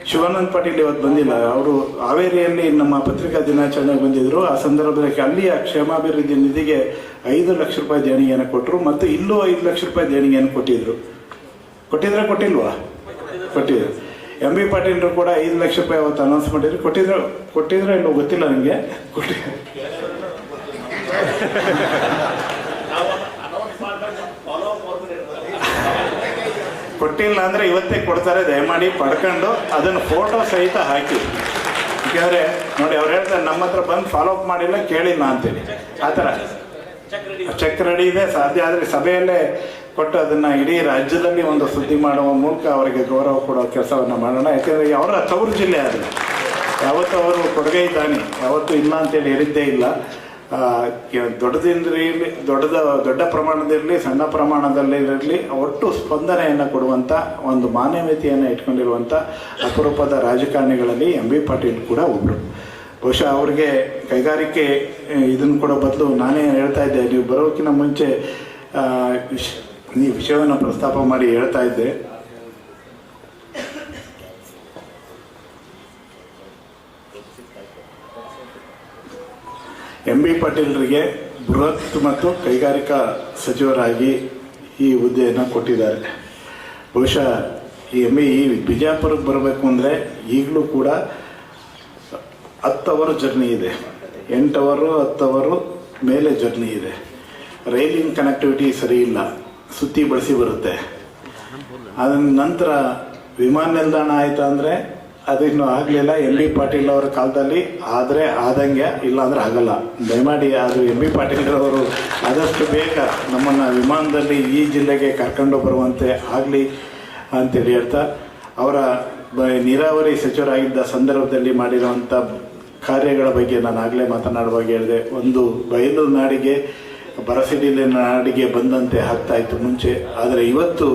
ಶಿವಾನಂದ ಪಾಟೀಲ್ ಇವತ್ತು ಬಂದಿಲ್ಲ. ಅವರು ಹಾವೇರಿಯಲ್ಲಿ ನಮ್ಮ ಪತ್ರಿಕಾ ದಿನಾಚರಣೆಗೆ ಬಂದಿದ್ರು. ಆ ಸಂದರ್ಭದಲ್ಲಿ ಅಲ್ಲಿಯ ಕ್ಷೇಮಾಭಿವೃದ್ಧಿ ನಿಧಿಗೆ 5 ಲಕ್ಷ ರೂಪಾಯಿ ದೇಣಿಗೆಯನ್ನು ಕೊಟ್ಟರು ಮತ್ತು ಇಲ್ಲೂ 5 ಲಕ್ಷ ರೂಪಾಯಿ ದೇಣಿಗೆಯನ್ನು ಕೊಟ್ಟಿದ್ರು. ಕೊಟ್ಟಿಲ್ವಾ? ಕೊಟ್ಟಿದ್ರು. ಎಂ ಬಿ ಪಾಟೀಲ್ರು ಕೂಡ 5 ಲಕ್ಷ ರೂಪಾಯಿ ಅವತ್ತು ಅನೌನ್ಸ್ ಮಾಡಿದ್ರು. ಕೊಟ್ಟಿದ್ರೆ ಇಲ್ಲೋ ಗೊತ್ತಿಲ್ಲ ನನಗೆ. ಕೊಟ್ಟಿಲ್ಲ ಅಂದರೆ ಇವತ್ತೇ ಕೊಡ್ತಾರೆ. ದಯಮಾಡಿ ಪಡ್ಕೊಂಡು ಅದನ್ನು ಫೋಟೋ ಸಹಿತ ಹಾಕಿ. ಯಾಕೆಂದರೆ ನೋಡಿ ಅವ್ರು ಹೇಳ್ತಾರೆ ನಮ್ಮ ಹತ್ರ ಬಂದು ಫಾಲೋ ಅಪ್ ಮಾಡಿಲ್ಲ ಕೇಳಿಲ್ಲ ಅಂತೇಳಿ. ಆ ಥರ ಚೆಕ್ ರೆಡಿ ಇದೆ. ಸಾಧ್ಯ ಆದರೆ ಸಭೆಯಲ್ಲೇ ಕೊಟ್ಟು ಅದನ್ನು ಇಡೀ ರಾಜ್ಯದಲ್ಲಿ ಒಂದು ಸುದ್ದಿ ಮಾಡುವ ಮೂಲಕ ಅವರಿಗೆ ಗೌರವ ಕೊಡೋ ಕೆಲಸವನ್ನು ಮಾಡೋಣ. ಯಾಕೆಂದರೆ ಅವರ ತವರು ಜಿಲ್ಲೆ ಅದು. ಯಾವತ್ತೂ ಅವರು ಕೊಡುಗೆ ಇದ್ದಾನೆ, ಯಾವತ್ತೂ ಇಲ್ಲ ಅಂತೇಳಿ ಹೇಳಿದ್ದೇ ಇಲ್ಲ. ದೊಡ್ಡದಿರಲಿ, ದೊಡ್ಡ ಪ್ರಮಾಣದಿರಲಿ, ಸಣ್ಣ ಪ್ರಮಾಣದಲ್ಲಿರಲಿ ಒಟ್ಟು ಸ್ಪಂದನೆಯನ್ನು ಕೊಡುವಂಥ ಒಂದು ಮಾನವೀಯತೆಯನ್ನು ಇಟ್ಕೊಂಡಿರುವಂಥ ಅಪರೂಪದ ರಾಜಕಾರಣಿಗಳಲ್ಲಿ ಎಂ ಬಿ ಪಾಟೀಲ್ ಕೂಡ ಒಬ್ಬರು. ಬಹುಶಃ ಅವ್ರಿಗೆ ಕೈಗಾರಿಕೆ ಇದನ್ನು ಕೊಡೋ ಬದಲು ನಾನೇ ಹೇಳ್ತಾ ಇದ್ದೆ, ನೀವು ಬರೋಕ್ಕಿಂತ ಮುಂಚೆ ನೀವು ವಿಷಯವನ್ನು ಪ್ರಸ್ತಾಪ ಮಾಡಿ ಹೇಳ್ತಾ ಇದ್ದೆ. ಎಂ ಬಿ ಪಾಟೀಲ್ರಿಗೆ ಬೃಹತ್ ಮತ್ತು ಕೈಗಾರಿಕಾ ಸಚಿವರಾಗಿ ಈ ಹುದ್ದೆಯನ್ನು ಕೊಟ್ಟಿದ್ದಾರೆ. ಬಹುಶಃ ಈ ಬಿಜಾಪುರಕ್ಕೆ ಬರಬೇಕು ಅಂದರೆ ಈಗಲೂ ಕೂಡ 10 ಅವರ್ ಜರ್ನಿ ಇದೆ. 8 ಅವರು 10 ಅವರು ಮೇಲೆ ಜರ್ನಿ ಇದೆ. ರೈಲಿನ ಕನೆಕ್ಟಿವಿಟಿ ಸರಿ ಇಲ್ಲ, ಸುತ್ತಿ ಬಳಸಿ ಬರುತ್ತೆ. ಅದರ ನಂತರ ವಿಮಾನ ನಿಲ್ದಾಣ ಆಯಿತು ಅಂದರೆ ಅದು ಇನ್ನೂ ಆಗಲಿಲ್ಲ. ಎಂ ಬಿ ಪಾಟೀಲ್ ಅವರ ಕಾಲದಲ್ಲಿ ಆದರೆ ಆದಂಗೆ, ಇಲ್ಲಾಂದರೆ ಆಗಲ್ಲ. ದಯಮಾಡಿ ಅದು ಎಂ ಬಿ ಪಾಟೀಲ್ ಅವರು ಆದಷ್ಟು ಬೇಗ ನಮ್ಮನ್ನು ವಿಮಾನದಲ್ಲಿ ಈ ಜಿಲ್ಲೆಗೆ ಕರ್ಕೊಂಡು ಬರುವಂತೆ ಆಗಲಿ ಅಂತೇಳಿ ಹೇಳ್ತಾ, ಅವರ ನೀರಾವರಿ ಸಚಿವರಾಗಿದ್ದ ಸಂದರ್ಭದಲ್ಲಿ ಮಾಡಿರುವಂಥ ಕಾರ್ಯಗಳ ಬಗ್ಗೆ ನಾನು ಆಗಲೇ ಮಾತನಾಡುವಾಗ ಹೇಳಿದೆ. ಒಂದು ಬಯಲು ನಾಡಿಗೆ ಬರಸಿಡಿಲಿನ ನಾಡಿಗೆ ಬಂದಂತೆ ಆಗ್ತಾ ಇತ್ತು ಮುಂಚೆ, ಆದರೆ ಇವತ್ತು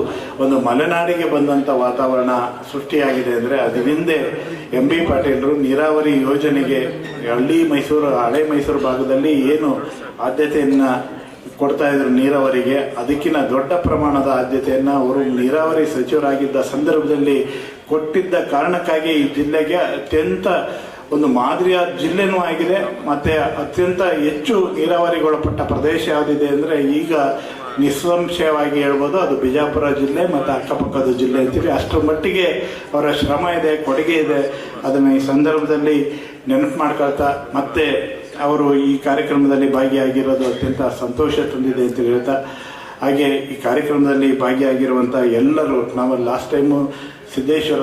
ಒಂದು ಮಲೆನಾಡಿಗೆ ಬಂದಂಥ ವಾತಾವರಣ ಸೃಷ್ಟಿಯಾಗಿದೆ. ಅಂದರೆ ಅದರ ಹಿಂದೆ ಎಂ ಬಿ ಪಾಟೀಲರು ನೀರಾವರಿ ಯೋಜನೆಗೆ ಹಳೆ ಮೈಸೂರು ಭಾಗದಲ್ಲಿ ಏನು ಆದ್ಯತೆಯನ್ನು ಕೊಡ್ತಾ ಇದ್ರು ನೀರಾವರಿಗೆ, ಅದಕ್ಕಿಂತ ದೊಡ್ಡ ಪ್ರಮಾಣದ ಆದ್ಯತೆಯನ್ನು ಅವರು ನೀರಾವರಿ ಸಚಿವರಾಗಿದ್ದ ಸಂದರ್ಭದಲ್ಲಿ ಕೊಟ್ಟಿದ್ದ ಕಾರಣಕ್ಕಾಗಿ ಈ ಜಿಲ್ಲೆಗೆ ಅತ್ಯಂತ ಒಂದು ಮಾದರಿಯ ಜಿಲ್ಲೆನೂ ಆಗಿದೆ. ಮತ್ತು ಅತ್ಯಂತ ಹೆಚ್ಚು ನೀರಾವರಿಗೊಳಪಟ್ಟ ಪ್ರದೇಶ ಯಾವುದಿದೆ ಅಂದರೆ ಈಗ ನಿಸ್ಸಂಶಯವಾಗಿ ಹೇಳ್ಬೋದು ಅದು ಬಿಜಾಪುರ ಜಿಲ್ಲೆ ಮತ್ತು ಅಕ್ಕಪಕ್ಕದ ಜಿಲ್ಲೆ ಅಂತೀವಿ. ಅಷ್ಟರ ಮಟ್ಟಿಗೆ ಅವರ ಶ್ರಮ ಇದೆ, ಕೊಡುಗೆ ಇದೆ. ಅದನ್ನು ಈ ಸಂದರ್ಭದಲ್ಲಿ ನೆನಪು ಮಾಡ್ಕೊಳ್ತಾ ಮತ್ತೆ ಅವರು ಈ ಕಾರ್ಯಕ್ರಮದಲ್ಲಿ ಭಾಗಿಯಾಗಿರೋದು ಅತ್ಯಂತ ಸಂತೋಷ ತಂದಿದೆ ಅಂತ ಹೇಳ್ತಾ, ಹಾಗೆ ಈ ಕಾರ್ಯಕ್ರಮದಲ್ಲಿ ಭಾಗಿಯಾಗಿರುವಂಥ ಎಲ್ಲರೂ, ನಾವು ಲಾಸ್ಟ್ ಟೈಮು ಸಿದ್ದೇಶ್ವರ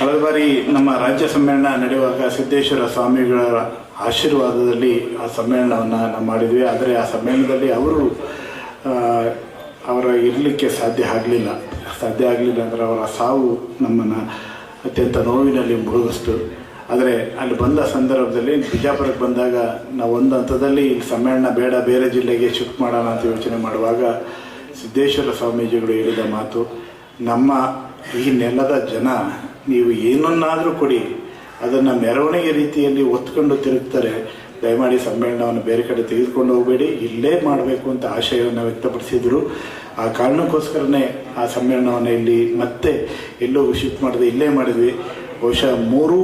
ಕಳೆದ ಬಾರಿ ನಮ್ಮ ರಾಜ್ಯ ಸಮ್ಮೇಳನ ನಡೆಯುವಾಗ ಸಿದ್ದೇಶ್ವರ ಸ್ವಾಮಿಗಳ ಆಶೀರ್ವಾದದಲ್ಲಿ ಆ ಸಮ್ಮೇಳನವನ್ನು ನಾವು ಮಾಡಿದ್ವಿ. ಆದರೆ ಆ ಸಮ್ಮೇಳನದಲ್ಲಿ ಅವರ ಇರಲಿಕ್ಕೆ ಸಾಧ್ಯ ಆಗಲಿಲ್ಲ ಅಂದರೆ ಅವರ ಸಾವು ನಮ್ಮನ್ನು ಅತ್ಯಂತ ನೋವಿನಲ್ಲಿ ಮುಳುಗಿಸ್ತು. ಆದರೆ ಅಲ್ಲಿ ಬಂದ ಸಂದರ್ಭದಲ್ಲಿ ಬಿಜಾಪುರಕ್ಕೆ ಬಂದಾಗ ನಾವು ಒಂದು ಹಂತದಲ್ಲಿ ಇಲ್ಲಿ ಸಮ್ಮೇಳನ ಬೇಡ, ಬೇರೆ ಜಿಲ್ಲೆಗೆ ಶಿಫ್ಟ್ ಮಾಡೋಣ ಅಂತ ಯೋಚನೆ ಮಾಡುವಾಗ ಸಿದ್ದೇಶ್ವರ ಸ್ವಾಮೀಜಿಗಳು ಹೇಳಿದ ಮಾತು, ನಮ್ಮ ಈ ನೆಲದ ಜನ ನೀವು ಏನನ್ನಾದರೂ ಕೊಡಿ, ಅದನ್ನು ಮೆರವಣಿಗೆ ರೀತಿಯಲ್ಲಿ ಒತ್ಕೊಂಡು ತಿರುಗ್ತಾರೆ. ದಯಮಾಡಿ ಸಮ್ಮೇಳನವನ್ನು ಬೇರೆ ಕಡೆ ತೆಗೆದುಕೊಂಡು ಹೋಗಬೇಡಿ, ಇಲ್ಲೇ ಮಾಡಬೇಕು ಅಂತ ಆಶಯವನ್ನು ವ್ಯಕ್ತಪಡಿಸಿದರು. ಆ ಕಾರಣಕ್ಕೋಸ್ಕರನೇ ಆ ಸಮ್ಮೇಳನವನ್ನು ಇಲ್ಲಿ ಮತ್ತೆ ಎಲ್ಲೋ ಶಿಫ್ಟ್ ಮಾಡಿದೆ, ಇಲ್ಲೇ ಮಾಡಿದ್ವಿ. ಬಹುಶಃ 3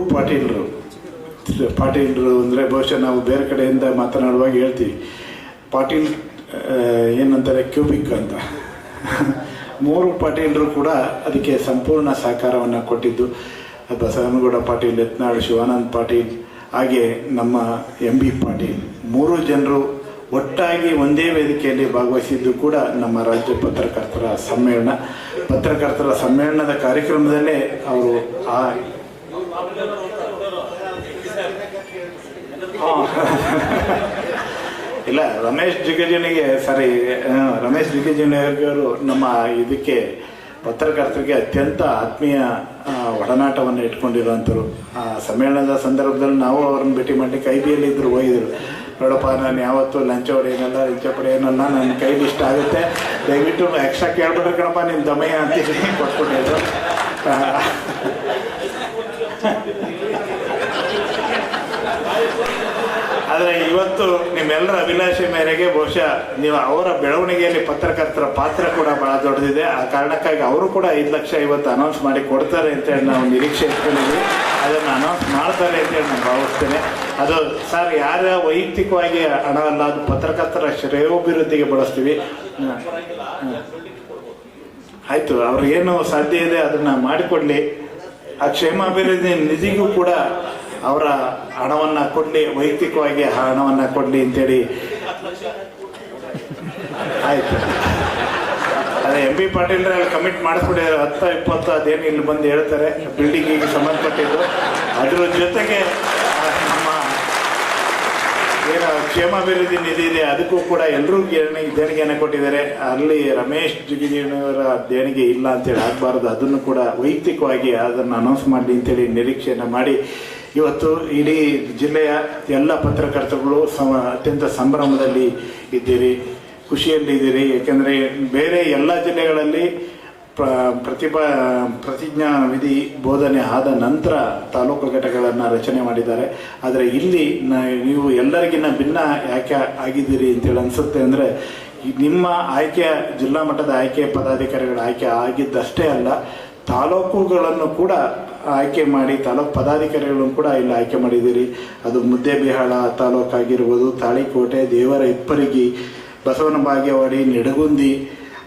ಪಾಟೀಲ್ರು ಅಂದರೆ ಬಹುಶಃ ನಾವು ಬೇರೆ ಕಡೆಯಿಂದ ಮಾತನಾಡುವಾಗ ಹೇಳ್ತೀವಿ ಪಾಟೀಲ್ ಏನಂತಾರೆ ಕ್ಯೂಬಿಕ್ ಅಂತ. 3 ಪಾಟೀಲರು ಕೂಡ ಅದಕ್ಕೆ ಸಂಪೂರ್ಣ ಸಹಕಾರವನ್ನು ಕೊಟ್ಟಿದ್ದು. ಬಸವನಗೌಡ ಪಾಟೀಲ್, ಯತ್ನಾಳ್, ಶಿವಾನಂದ ಪಾಟೀಲ್, ಹಾಗೆ ನಮ್ಮ ಎಂ ಬಿ ಪಾಟೀಲ್, 3 ಜನರು ಒಟ್ಟಾಗಿ ಒಂದೇ ವೇದಿಕೆಯಲ್ಲಿ ಭಾಗವಹಿಸಿದ್ದು ಕೂಡ ನಮ್ಮ ರಾಜ್ಯ ಪತ್ರಕರ್ತರ ಸಮ್ಮೇಳನದ ಕಾರ್ಯಕ್ರಮದಲ್ಲೇ ಅವರು ಇಲ್ಲ, ರಮೇಶ್ ಜಿಗಜಿಣಗಿಯವರು ನಮ್ಮ ಇದಕ್ಕೆ ಪತ್ರಕರ್ತರಿಗೆ ಅತ್ಯಂತ ಆತ್ಮೀಯ ಒಡನಾಟವನ್ನು ಇಟ್ಕೊಂಡಿರುವಂಥವ್ರು. ಆ ಸಮ್ಮೇಳನದ ಸಂದರ್ಭದಲ್ಲಿ ನಾವು ಅವ್ರನ್ನ ಭೇಟಿ ಮಾಡಿ ಕೈ ಬಿಯಲ್ಲಿ ಇದ್ರು ಹೋಗಿದ್ರು. ನೋಡಪ್ಪ, ನಾನು ಯಾವತ್ತೂ ಲಂಚ ಪಡೆಯನಲ್ಲ, ನನ್ನ ಕೈಲಿ ಇಷ್ಟ ಆಗುತ್ತೆ, ದಯವಿಟ್ಟು ಎಕ್ಸ್ಟ್ರಾ ಕೇಳ್ಬಿಟ್ರೆ ಕಣಪ್ಪ ನಿಮ್ಮ ದಮಯ್ಯ ಅಂತೇಳಿ ಕೊಟ್ಬಿಟ್ಟಿದ್ರು. ಆದರೆ ಇವತ್ತು ನಿಮ್ಮೆಲ್ಲರ ಅಭಿಲಾಷೆ ಮೇರೆಗೆ ಬಹುಶಃ ನೀವು ಅವರ ಬೆಳವಣಿಗೆಯಲ್ಲಿ ಪತ್ರಕರ್ತರ ಪಾತ್ರ ಕೂಡ ಬಹಳ ದೊಡ್ಡದಿದೆ. ಆ ಕಾರಣಕ್ಕಾಗಿ ಅವರು ಕೂಡ 5 ಲಕ್ಷ ಇವತ್ತು ಅನೌನ್ಸ್ ಮಾಡಿ ಕೊಡ್ತಾರೆ ಅಂತೇಳಿ ನಾವು ನಿರೀಕ್ಷೆ ಇಟ್ಕೊಂಡಿದ್ವಿ. ಅದನ್ನು ಅನೌನ್ಸ್ ಮಾಡ್ತಾರೆ ಅಂತೇಳಿ ನಾನು ಭಾವಿಸ್ತೇನೆ. ಅದು ಸರ್, ಯಾರ ವೈಯಕ್ತಿಕವಾಗಿ ಹಣ ಅಲ್ಲ, ಅದು ಪತ್ರಕರ್ತರ ಶ್ರೇಯೋಭಿವೃದ್ಧಿಗೆ ಬಳಸ್ತೀವಿ. ಆಯಿತು, ಅವ್ರಿಗೇನು ಸಾಧ್ಯ ಇದೆ ಅದನ್ನು ಮಾಡಿಕೊಡ್ಲಿ. ಆ ಕ್ಷೇಮಾಭಿವೃದ್ಧಿ ನಿಧಿಗೂ ಕೂಡ ಅವರ ಹಣವನ್ನು ಕೊಡಲಿ, ವೈಯಕ್ತಿಕವಾಗಿ ಹಣವನ್ನು ಕೊಡಲಿ ಅಂತೇಳಿ. ಆಯಿತು, ಅದೇ ಎಂ ಬಿ ಪಾಟೀಲ್ರೆ ಅಲ್ಲಿ ಕಮಿಟ್ ಮಾಡಿಸ್ಬಿಟ್ಟಿದ್ದಾರೆ. 10-20 ಅದೇನು ಇಲ್ಲಿ ಬಂದು ಹೇಳ್ತಾರೆ ಬಿಲ್ಡಿಂಗಿಗೆ ಸಂಬಂಧಪಟ್ಟಿದ್ದು. ಅದ್ರ ಜೊತೆಗೆ ನಮ್ಮ ಏನು ಕ್ಷೇಮಾಭಿವೃದ್ಧಿ ನಿಧಿ ಇದೆ ಅದಕ್ಕೂ ಕೂಡ ಎಲ್ಲರೂ ದೇಣಿಗೆಯನ್ನು ಕೊಟ್ಟಿದ್ದಾರೆ. ಅಲ್ಲಿ ರಮೇಶ್ ಜಿಗಜಿಣಗಿಯವರ ದೇಣಿಗೆ ಇಲ್ಲ ಅಂತೇಳಿ ಆಗಬಾರ್ದು, ಅದನ್ನು ಕೂಡ ವೈಯಕ್ತಿಕವಾಗಿ ಅದನ್ನು ಅನೌನ್ಸ್ ಮಾಡಲಿ ಅಂತೇಳಿ ನಿರೀಕ್ಷೆಯನ್ನು ಮಾಡಿ ಇವತ್ತು ಇಡೀ ಜಿಲ್ಲೆಯ ಎಲ್ಲ ಪತ್ರಕರ್ತರುಗಳು ಅತ್ಯಂತ ಸಂಭ್ರಮದಲ್ಲಿ ಇದ್ದೀರಿ, ಖುಷಿಯಲ್ಲಿದ್ದೀರಿ. ಏಕೆಂದರೆ ಬೇರೆ ಎಲ್ಲ ಜಿಲ್ಲೆಗಳಲ್ಲಿ ಪ್ರತಿಜ್ಞಾ ವಿಧಿ ಬೋಧನೆ ಆದ ನಂತರ ತಾಲೂಕು ಘಟಕಗಳನ್ನು ರಚನೆ ಮಾಡಿದ್ದಾರೆ. ಆದರೆ ಇಲ್ಲಿ ನೀವು ಎಲ್ಲರಿಗಿನ್ನ ಭಿನ್ನ ಯಾಕೆ ಆಗಿದ್ದೀರಿ ಅಂತೇಳಿ ಅನಿಸುತ್ತೆ ಅಂದರೆ, ನಿಮ್ಮ ಆಯ್ಕೆ ಜಿಲ್ಲಾ ಮಟ್ಟದ ಆಯ್ಕೆ ಪದಾಧಿಕಾರಿಗಳ ಆಯ್ಕೆ ಆಗಿದ್ದಷ್ಟೇ ಅಲ್ಲ, ತಾಲೂಕುಗಳನ್ನು ಕೂಡ ಆಯ್ಕೆ ಮಾಡಿ ತಾಲೂಕು ಪದಾಧಿಕಾರಿಗಳನ್ನು ಕೂಡ ಇಲ್ಲಿ ಆಯ್ಕೆ ಮಾಡಿದ್ದೀರಿ. ಅದು ಮುದ್ದೇಬಿಹಾಳ ತಾಲೂಕಾಗಿರ್ಬೋದು, ತಾಳಿಕೋಟೆ, ದೇವರ ಇಪ್ಪರಿಗಿ, ಬಸವನ ಬಾಗೇವಾಡಿ, ನಿಡಗುಂದಿ,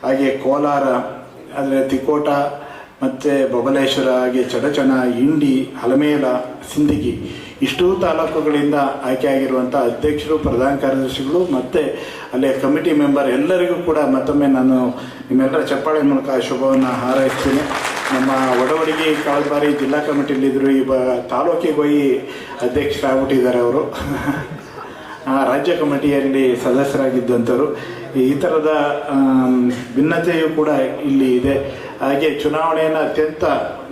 ಹಾಗೆ ಕೋಲಾರ, ಅಂದರೆ ತಿಕೋಟ, ಮತ್ತು ಬಬಲೇಶ್ವರ, ಹಾಗೆ ಚಡಚಣ, ಇಂಡಿ, ಹಲಮೇಲ, ಸಿಂದಗಿ, ಇಷ್ಟೂ ತಾಲೂಕುಗಳಿಂದ ಆಯ್ಕೆಯಾಗಿರುವಂಥ ಅಧ್ಯಕ್ಷರು, ಪ್ರಧಾನ ಕಾರ್ಯದರ್ಶಿಗಳು ಮತ್ತು ಅಲ್ಲೇ ಕಮಿಟಿ ಮೆಂಬರ್ ಎಲ್ಲರಿಗೂ ಕೂಡ ಮತ್ತೊಮ್ಮೆ ನಾನು ನಿಮ್ಮೆಲ್ಲರ ಚಪ್ಪಾಳೆ ಮೂಲಕ ಶುಭವನ್ನು ಹಾರೈಸ್ತೀನಿ. ನಮ್ಮ ಒಡವಡಿಗೆ ಕಳೆದ ಬಾರಿ ಜಿಲ್ಲಾ ಕಮಿಟಿಯಲ್ಲಿದ್ದರು, ಈಗ ತಾಲೂಕಿಗೆ ಹೋಗಿ ಅಧ್ಯಕ್ಷರಾಗ್ಬಿಟ್ಟಿದ್ದಾರೆ ಅವರು. ರಾಜ್ಯ ಕಮಿಟಿಯಲ್ಲಿ ಸದಸ್ಯರಾಗಿದ್ದಂಥವರು. ಈ ಥರದ ಭಿನ್ನತೆಯೂ ಕೂಡ ಇಲ್ಲಿ ಇದೆ. ಹಾಗೆ ಚುನಾವಣೆಯನ್ನು ಅತ್ಯಂತ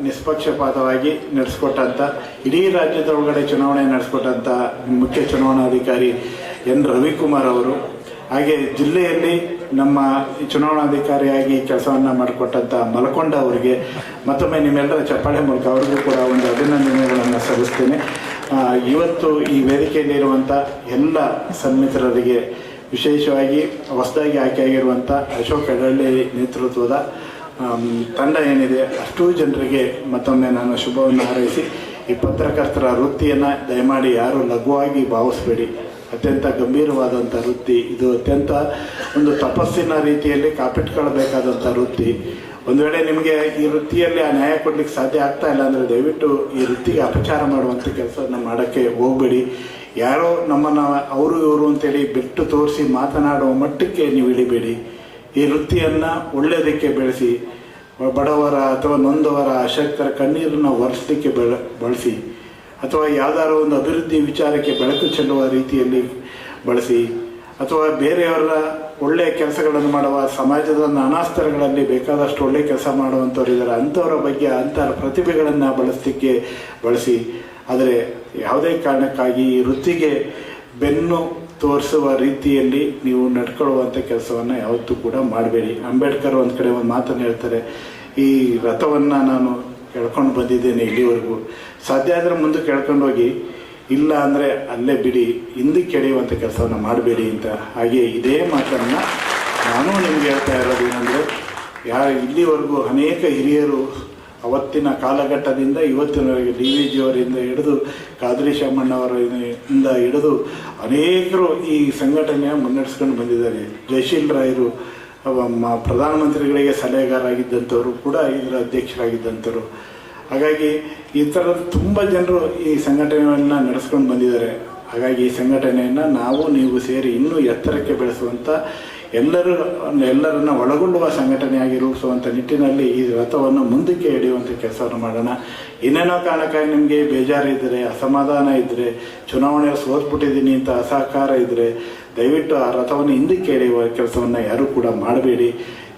ನಿಷ್ಪಕ್ಷಪಾತವಾಗಿ ನಡೆಸ್ಕೊಟ್ಟಂಥ, ಇಡೀ ರಾಜ್ಯದ ಒಳಗಡೆ ಚುನಾವಣೆ ನಡೆಸ್ಕೊಟ್ಟಂಥ ಮುಖ್ಯ ಚುನಾವಣಾಧಿಕಾರಿ ಎನ್ ರವಿಕುಮಾರ್ ಅವರು, ಹಾಗೆ ಜಿಲ್ಲೆಯಲ್ಲಿ ನಮ್ಮ ಚುನಾವಣಾಧಿಕಾರಿಯಾಗಿ ಕೆಲಸವನ್ನು ಮಾಡಿಕೊಟ್ಟಂಥ ಮಲಕೊಂಡ ಅವರಿಗೆ ಮತ್ತೊಮ್ಮೆ ನಿಮ್ಮೆಲ್ಲರ ಚಪ್ಪಾಳೆ ಮೂಲಕ ಅವ್ರಿಗೂ ಕೂಡ ಒಂದು ಅಭಿನಂದನೆಗಳನ್ನು ಸಲ್ಲಿಸ್ತೇನೆ. ಇವತ್ತು ಈ ವೇದಿಕೆಯಲ್ಲಿರುವಂಥ ಎಲ್ಲ ಸನ್ಮಿತ್ರರಿಗೆ, ವಿಶೇಷವಾಗಿ ಹೊಸದಾಗಿ ಆಯ್ಕೆಯಾಗಿರುವಂಥ ಅಶೋಕ್ ಅಡಳ್ಳಿ ನೇತೃತ್ವದ ತಂಡ ಏನಿದೆ ಅಷ್ಟೂ ಜನರಿಗೆ ಮತ್ತೊಮ್ಮೆ ನಾನು ಶುಭವನ್ನು ಹಾರೈಸಿ, ಈ ಪತ್ರಕರ್ತರ ವೃತ್ತಿಯನ್ನು ದಯಮಾಡಿ ಯಾರು ಲಘುವಾಗಿ ಭಾವಿಸಬೇಡಿ. ಅತ್ಯಂತ ಗಂಭೀರವಾದಂಥ ವೃತ್ತಿ ಇದು. ಅತ್ಯಂತ ಒಂದು ತಪಸ್ಸಿನ ರೀತಿಯಲ್ಲಿ ಕಾಪಿಟ್ಕೊಳ್ಬೇಕಾದಂಥ ವೃತ್ತಿ. ಒಂದು ವೇಳೆ ನಿಮಗೆ ಈ ವೃತ್ತಿಯಲ್ಲಿ ಆ ನ್ಯಾಯ ಕೊಡ್ಲಿಕ್ಕೆ ಸಾಧ್ಯ ಆಗ್ತಾ ಇಲ್ಲ ಅಂದರೆ ದಯವಿಟ್ಟು ಈ ವೃತ್ತಿಗೆ ಅಪಚಾರ ಮಾಡುವಂಥ ಕೆಲಸವನ್ನು ಮಾಡೋಕ್ಕೆ ಹೋಗಬೇಡಿ. ಯಾರೋ ನಮ್ಮನ್ನು ಅವರು ಇವರು ಅಂತೇಳಿ ಬಿಟ್ಟು ತೋರಿಸಿ ಮಾತನಾಡುವ ಮಟ್ಟಕ್ಕೆ ನೀವು ಇಳಿಬೇಡಿ. ಈ ವೃತ್ತಿಯನ್ನು ಒಳ್ಳೆಯದಕ್ಕೆ ಬೆಳೆಸಿ, ಬಡವರ ಅಥವಾ ನೊಂದವರ ಅಶಕ್ತರ ಕಣ್ಣೀರನ್ನು ಒರೆಸಲಿಕ್ಕೆ ಬಳಸಿ, ಅಥವಾ ಯಾವುದಾದ್ರು ಒಂದು ಅಭಿವೃದ್ಧಿ ವಿಚಾರಕ್ಕೆ ಬೆಳಕು ಚೆಲ್ಲುವ ರೀತಿಯಲ್ಲಿ ಬಳಸಿ, ಅಥವಾ ಬೇರೆಯವರ ಒಳ್ಳೆಯ ಕೆಲಸಗಳನ್ನು ಮಾಡುವ ಸಮಾಜದ ನಾನಾ ಸ್ತರಗಳಲ್ಲಿ ಬೇಕಾದಷ್ಟು ಒಳ್ಳೆಯ ಕೆಲಸ ಮಾಡುವಂಥವ್ರು ಇದ್ದಾರೆ, ಅಂಥವರ ಬಗ್ಗೆ ಅಂಥ ಪ್ರತಿಭೆಗಳನ್ನು ಬಳಸಲಿಕ್ಕೆ ಬಳಸಿ. ಆದರೆ ಯಾವುದೇ ಕಾರಣಕ್ಕಾಗಿ ಈ ವೃತ್ತಿಗೆ ಬೆನ್ನು ತೋರಿಸುವ ರೀತಿಯಲ್ಲಿ ನೀವು ನಡ್ಕೊಳ್ಳುವಂಥ ಕೆಲಸವನ್ನು ಯಾವತ್ತೂ ಕೂಡ ಮಾಡಬೇಡಿ. ಅಂಬೇಡ್ಕರ್ ಒಂದು ಕಡೆ ಒಂದು ಮಾತನ್ನು ಹೇಳ್ತಾರೆ, ಈ ರಥವನ್ನು ನಾನು ಕೇಳ್ಕೊಂಡು ಬಂದಿದ್ದೇನೆ ಇಲ್ಲಿವರೆಗೂ, ಸಾಧ್ಯ ಆದರೆ ಮುಂದಕ್ಕೆ ಕೇಳ್ಕೊಂಡು ಹೋಗಿ, ಇಲ್ಲ ಅಂದರೆ ಅಲ್ಲೇ ಬಿಡಿ, ಹಿಂದಕ್ಕೆ ಎಳೆಯುವಂಥ ಕೆಲಸವನ್ನು ಮಾಡಬೇಡಿ ಅಂತ. ಹಾಗೆ ಇದೇ ಮಾತನ್ನು ನಾನು ನಿಮ್ಗೆ ಹೇಳ್ತಾ ಇರೋದು ಏನಂದರೆ, ಇಲ್ಲಿವರೆಗೂ ಅನೇಕ ಹಿರಿಯರು ಅವತ್ತಿನ ಕಾಲಘಟ್ಟದಿಂದ ಇವತ್ತಿನವರೆಗೆ DVG ಅವರಿಂದ ಹಿಡಿದು ಕಾದ್ರಿ ಶಾಮಣ್ಣವರಿಂದ ಹಿಡಿದು ಅನೇಕರು ಈ ಸಂಘಟನೆಯ ಮುನ್ನಡೆಸ್ಕೊಂಡು ಬಂದಿದ್ದಾರೆ. ಜಯಶೀಲ್ ರಾಯರು ಪ್ರಧಾನಮಂತ್ರಿಗಳಿಗೆ ಸಲಹೆಗಾರಾಗಿದ್ದಂಥವರು ಕೂಡ ಇದರ ಅಧ್ಯಕ್ಷರಾಗಿದ್ದಂಥವ್ರು. ಹಾಗಾಗಿ ಈ ಥರದ ತುಂಬ ಜನರು ಈ ಸಂಘಟನೆಯನ್ನು ನಡೆಸ್ಕೊಂಡು ಬಂದಿದ್ದಾರೆ. ಹಾಗಾಗಿ ಈ ಸಂಘಟನೆಯನ್ನು ನಾವು ನೀವು ಸೇರಿ ಇನ್ನೂ ಎತ್ತರಕ್ಕೆ ಬೆಳೆಸುವಂಥ, ಎಲ್ಲರನ್ನ ಒಳಗೊಳ್ಳುವ ಸಂಘಟನೆಯಾಗಿ ರೂಪಿಸುವಂಥ ನಿಟ್ಟಿನಲ್ಲಿ ಈ ರಥವನ್ನು ಮುಂದಕ್ಕೆ ಎಳೆಯುವಂಥ ಕೆಲಸವನ್ನು ಮಾಡೋಣ. ಏನೇನೋ ಕಾರಣಕ್ಕಾಗಿ ನಿಮಗೆ ಬೇಜಾರು ಇದ್ದರೆ, ಅಸಮಾಧಾನ ಇದ್ದರೆ, ಚುನಾವಣೆಯಲ್ಲಿ ಸೋತ್ಬಿಟ್ಟಿದ್ದೀನಿ ಅಂತ ಅಸಹಕಾರ ಇದ್ದರೆ ದಯವಿಟ್ಟು ಆ ರಥವನ್ನು ಹಿಂದಕ್ಕೆ ಎಳೆಯುವ ಕೆಲಸವನ್ನು ಯಾರೂ ಕೂಡ ಮಾಡಬೇಡಿ.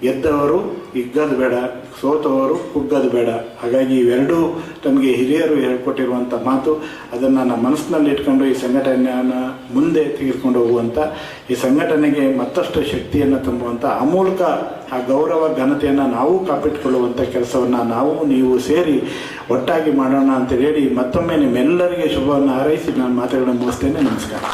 ಗೆದ್ದವರು ಹಿಗ್ಗದು ಬೇಡ, ಸೋತವರು ಕುಗ್ಗದು ಬೇಡ. ಹಾಗಾಗಿ ಇವೆರಡೂ ನಮಗೆ ಹಿರಿಯರು ಹೇಳ್ಕೊಟ್ಟಿರುವಂಥ ಮಾತು. ಅದನ್ನು ನಮ್ಮ ಮನಸ್ಸಿನಲ್ಲಿ ಇಟ್ಕೊಂಡು ಈ ಸಂಘಟನೆಯನ್ನು ಮುಂದೆ ತೆಗೆದುಕೊಂಡು ಹೋಗುವಂಥ, ಈ ಸಂಘಟನೆಗೆ ಮತ್ತಷ್ಟು ಶಕ್ತಿಯನ್ನು ತುಂಬುವಂಥ, ಆ ಮೂಲಕ ಆ ಗೌರವ ಘನತೆಯನ್ನು ನಾವು ಕಾಪಿಟ್ಟುಕೊಳ್ಳುವಂಥ ಕೆಲಸವನ್ನು ನಾವು ನೀವು ಸೇರಿ ಒಟ್ಟಾಗಿ ಮಾಡೋಣ ಅಂತ ಹೇಳಿ ಮತ್ತೊಮ್ಮೆ ನಿಮ್ಮೆಲ್ಲರಿಗೆ ಶುಭವನ್ನು ಹಾರೈಸಿ ನಾನು ಮಾತುಗಳನ್ನು ಮುಗಿಸ್ತೇನೆ. ನಮಸ್ಕಾರ.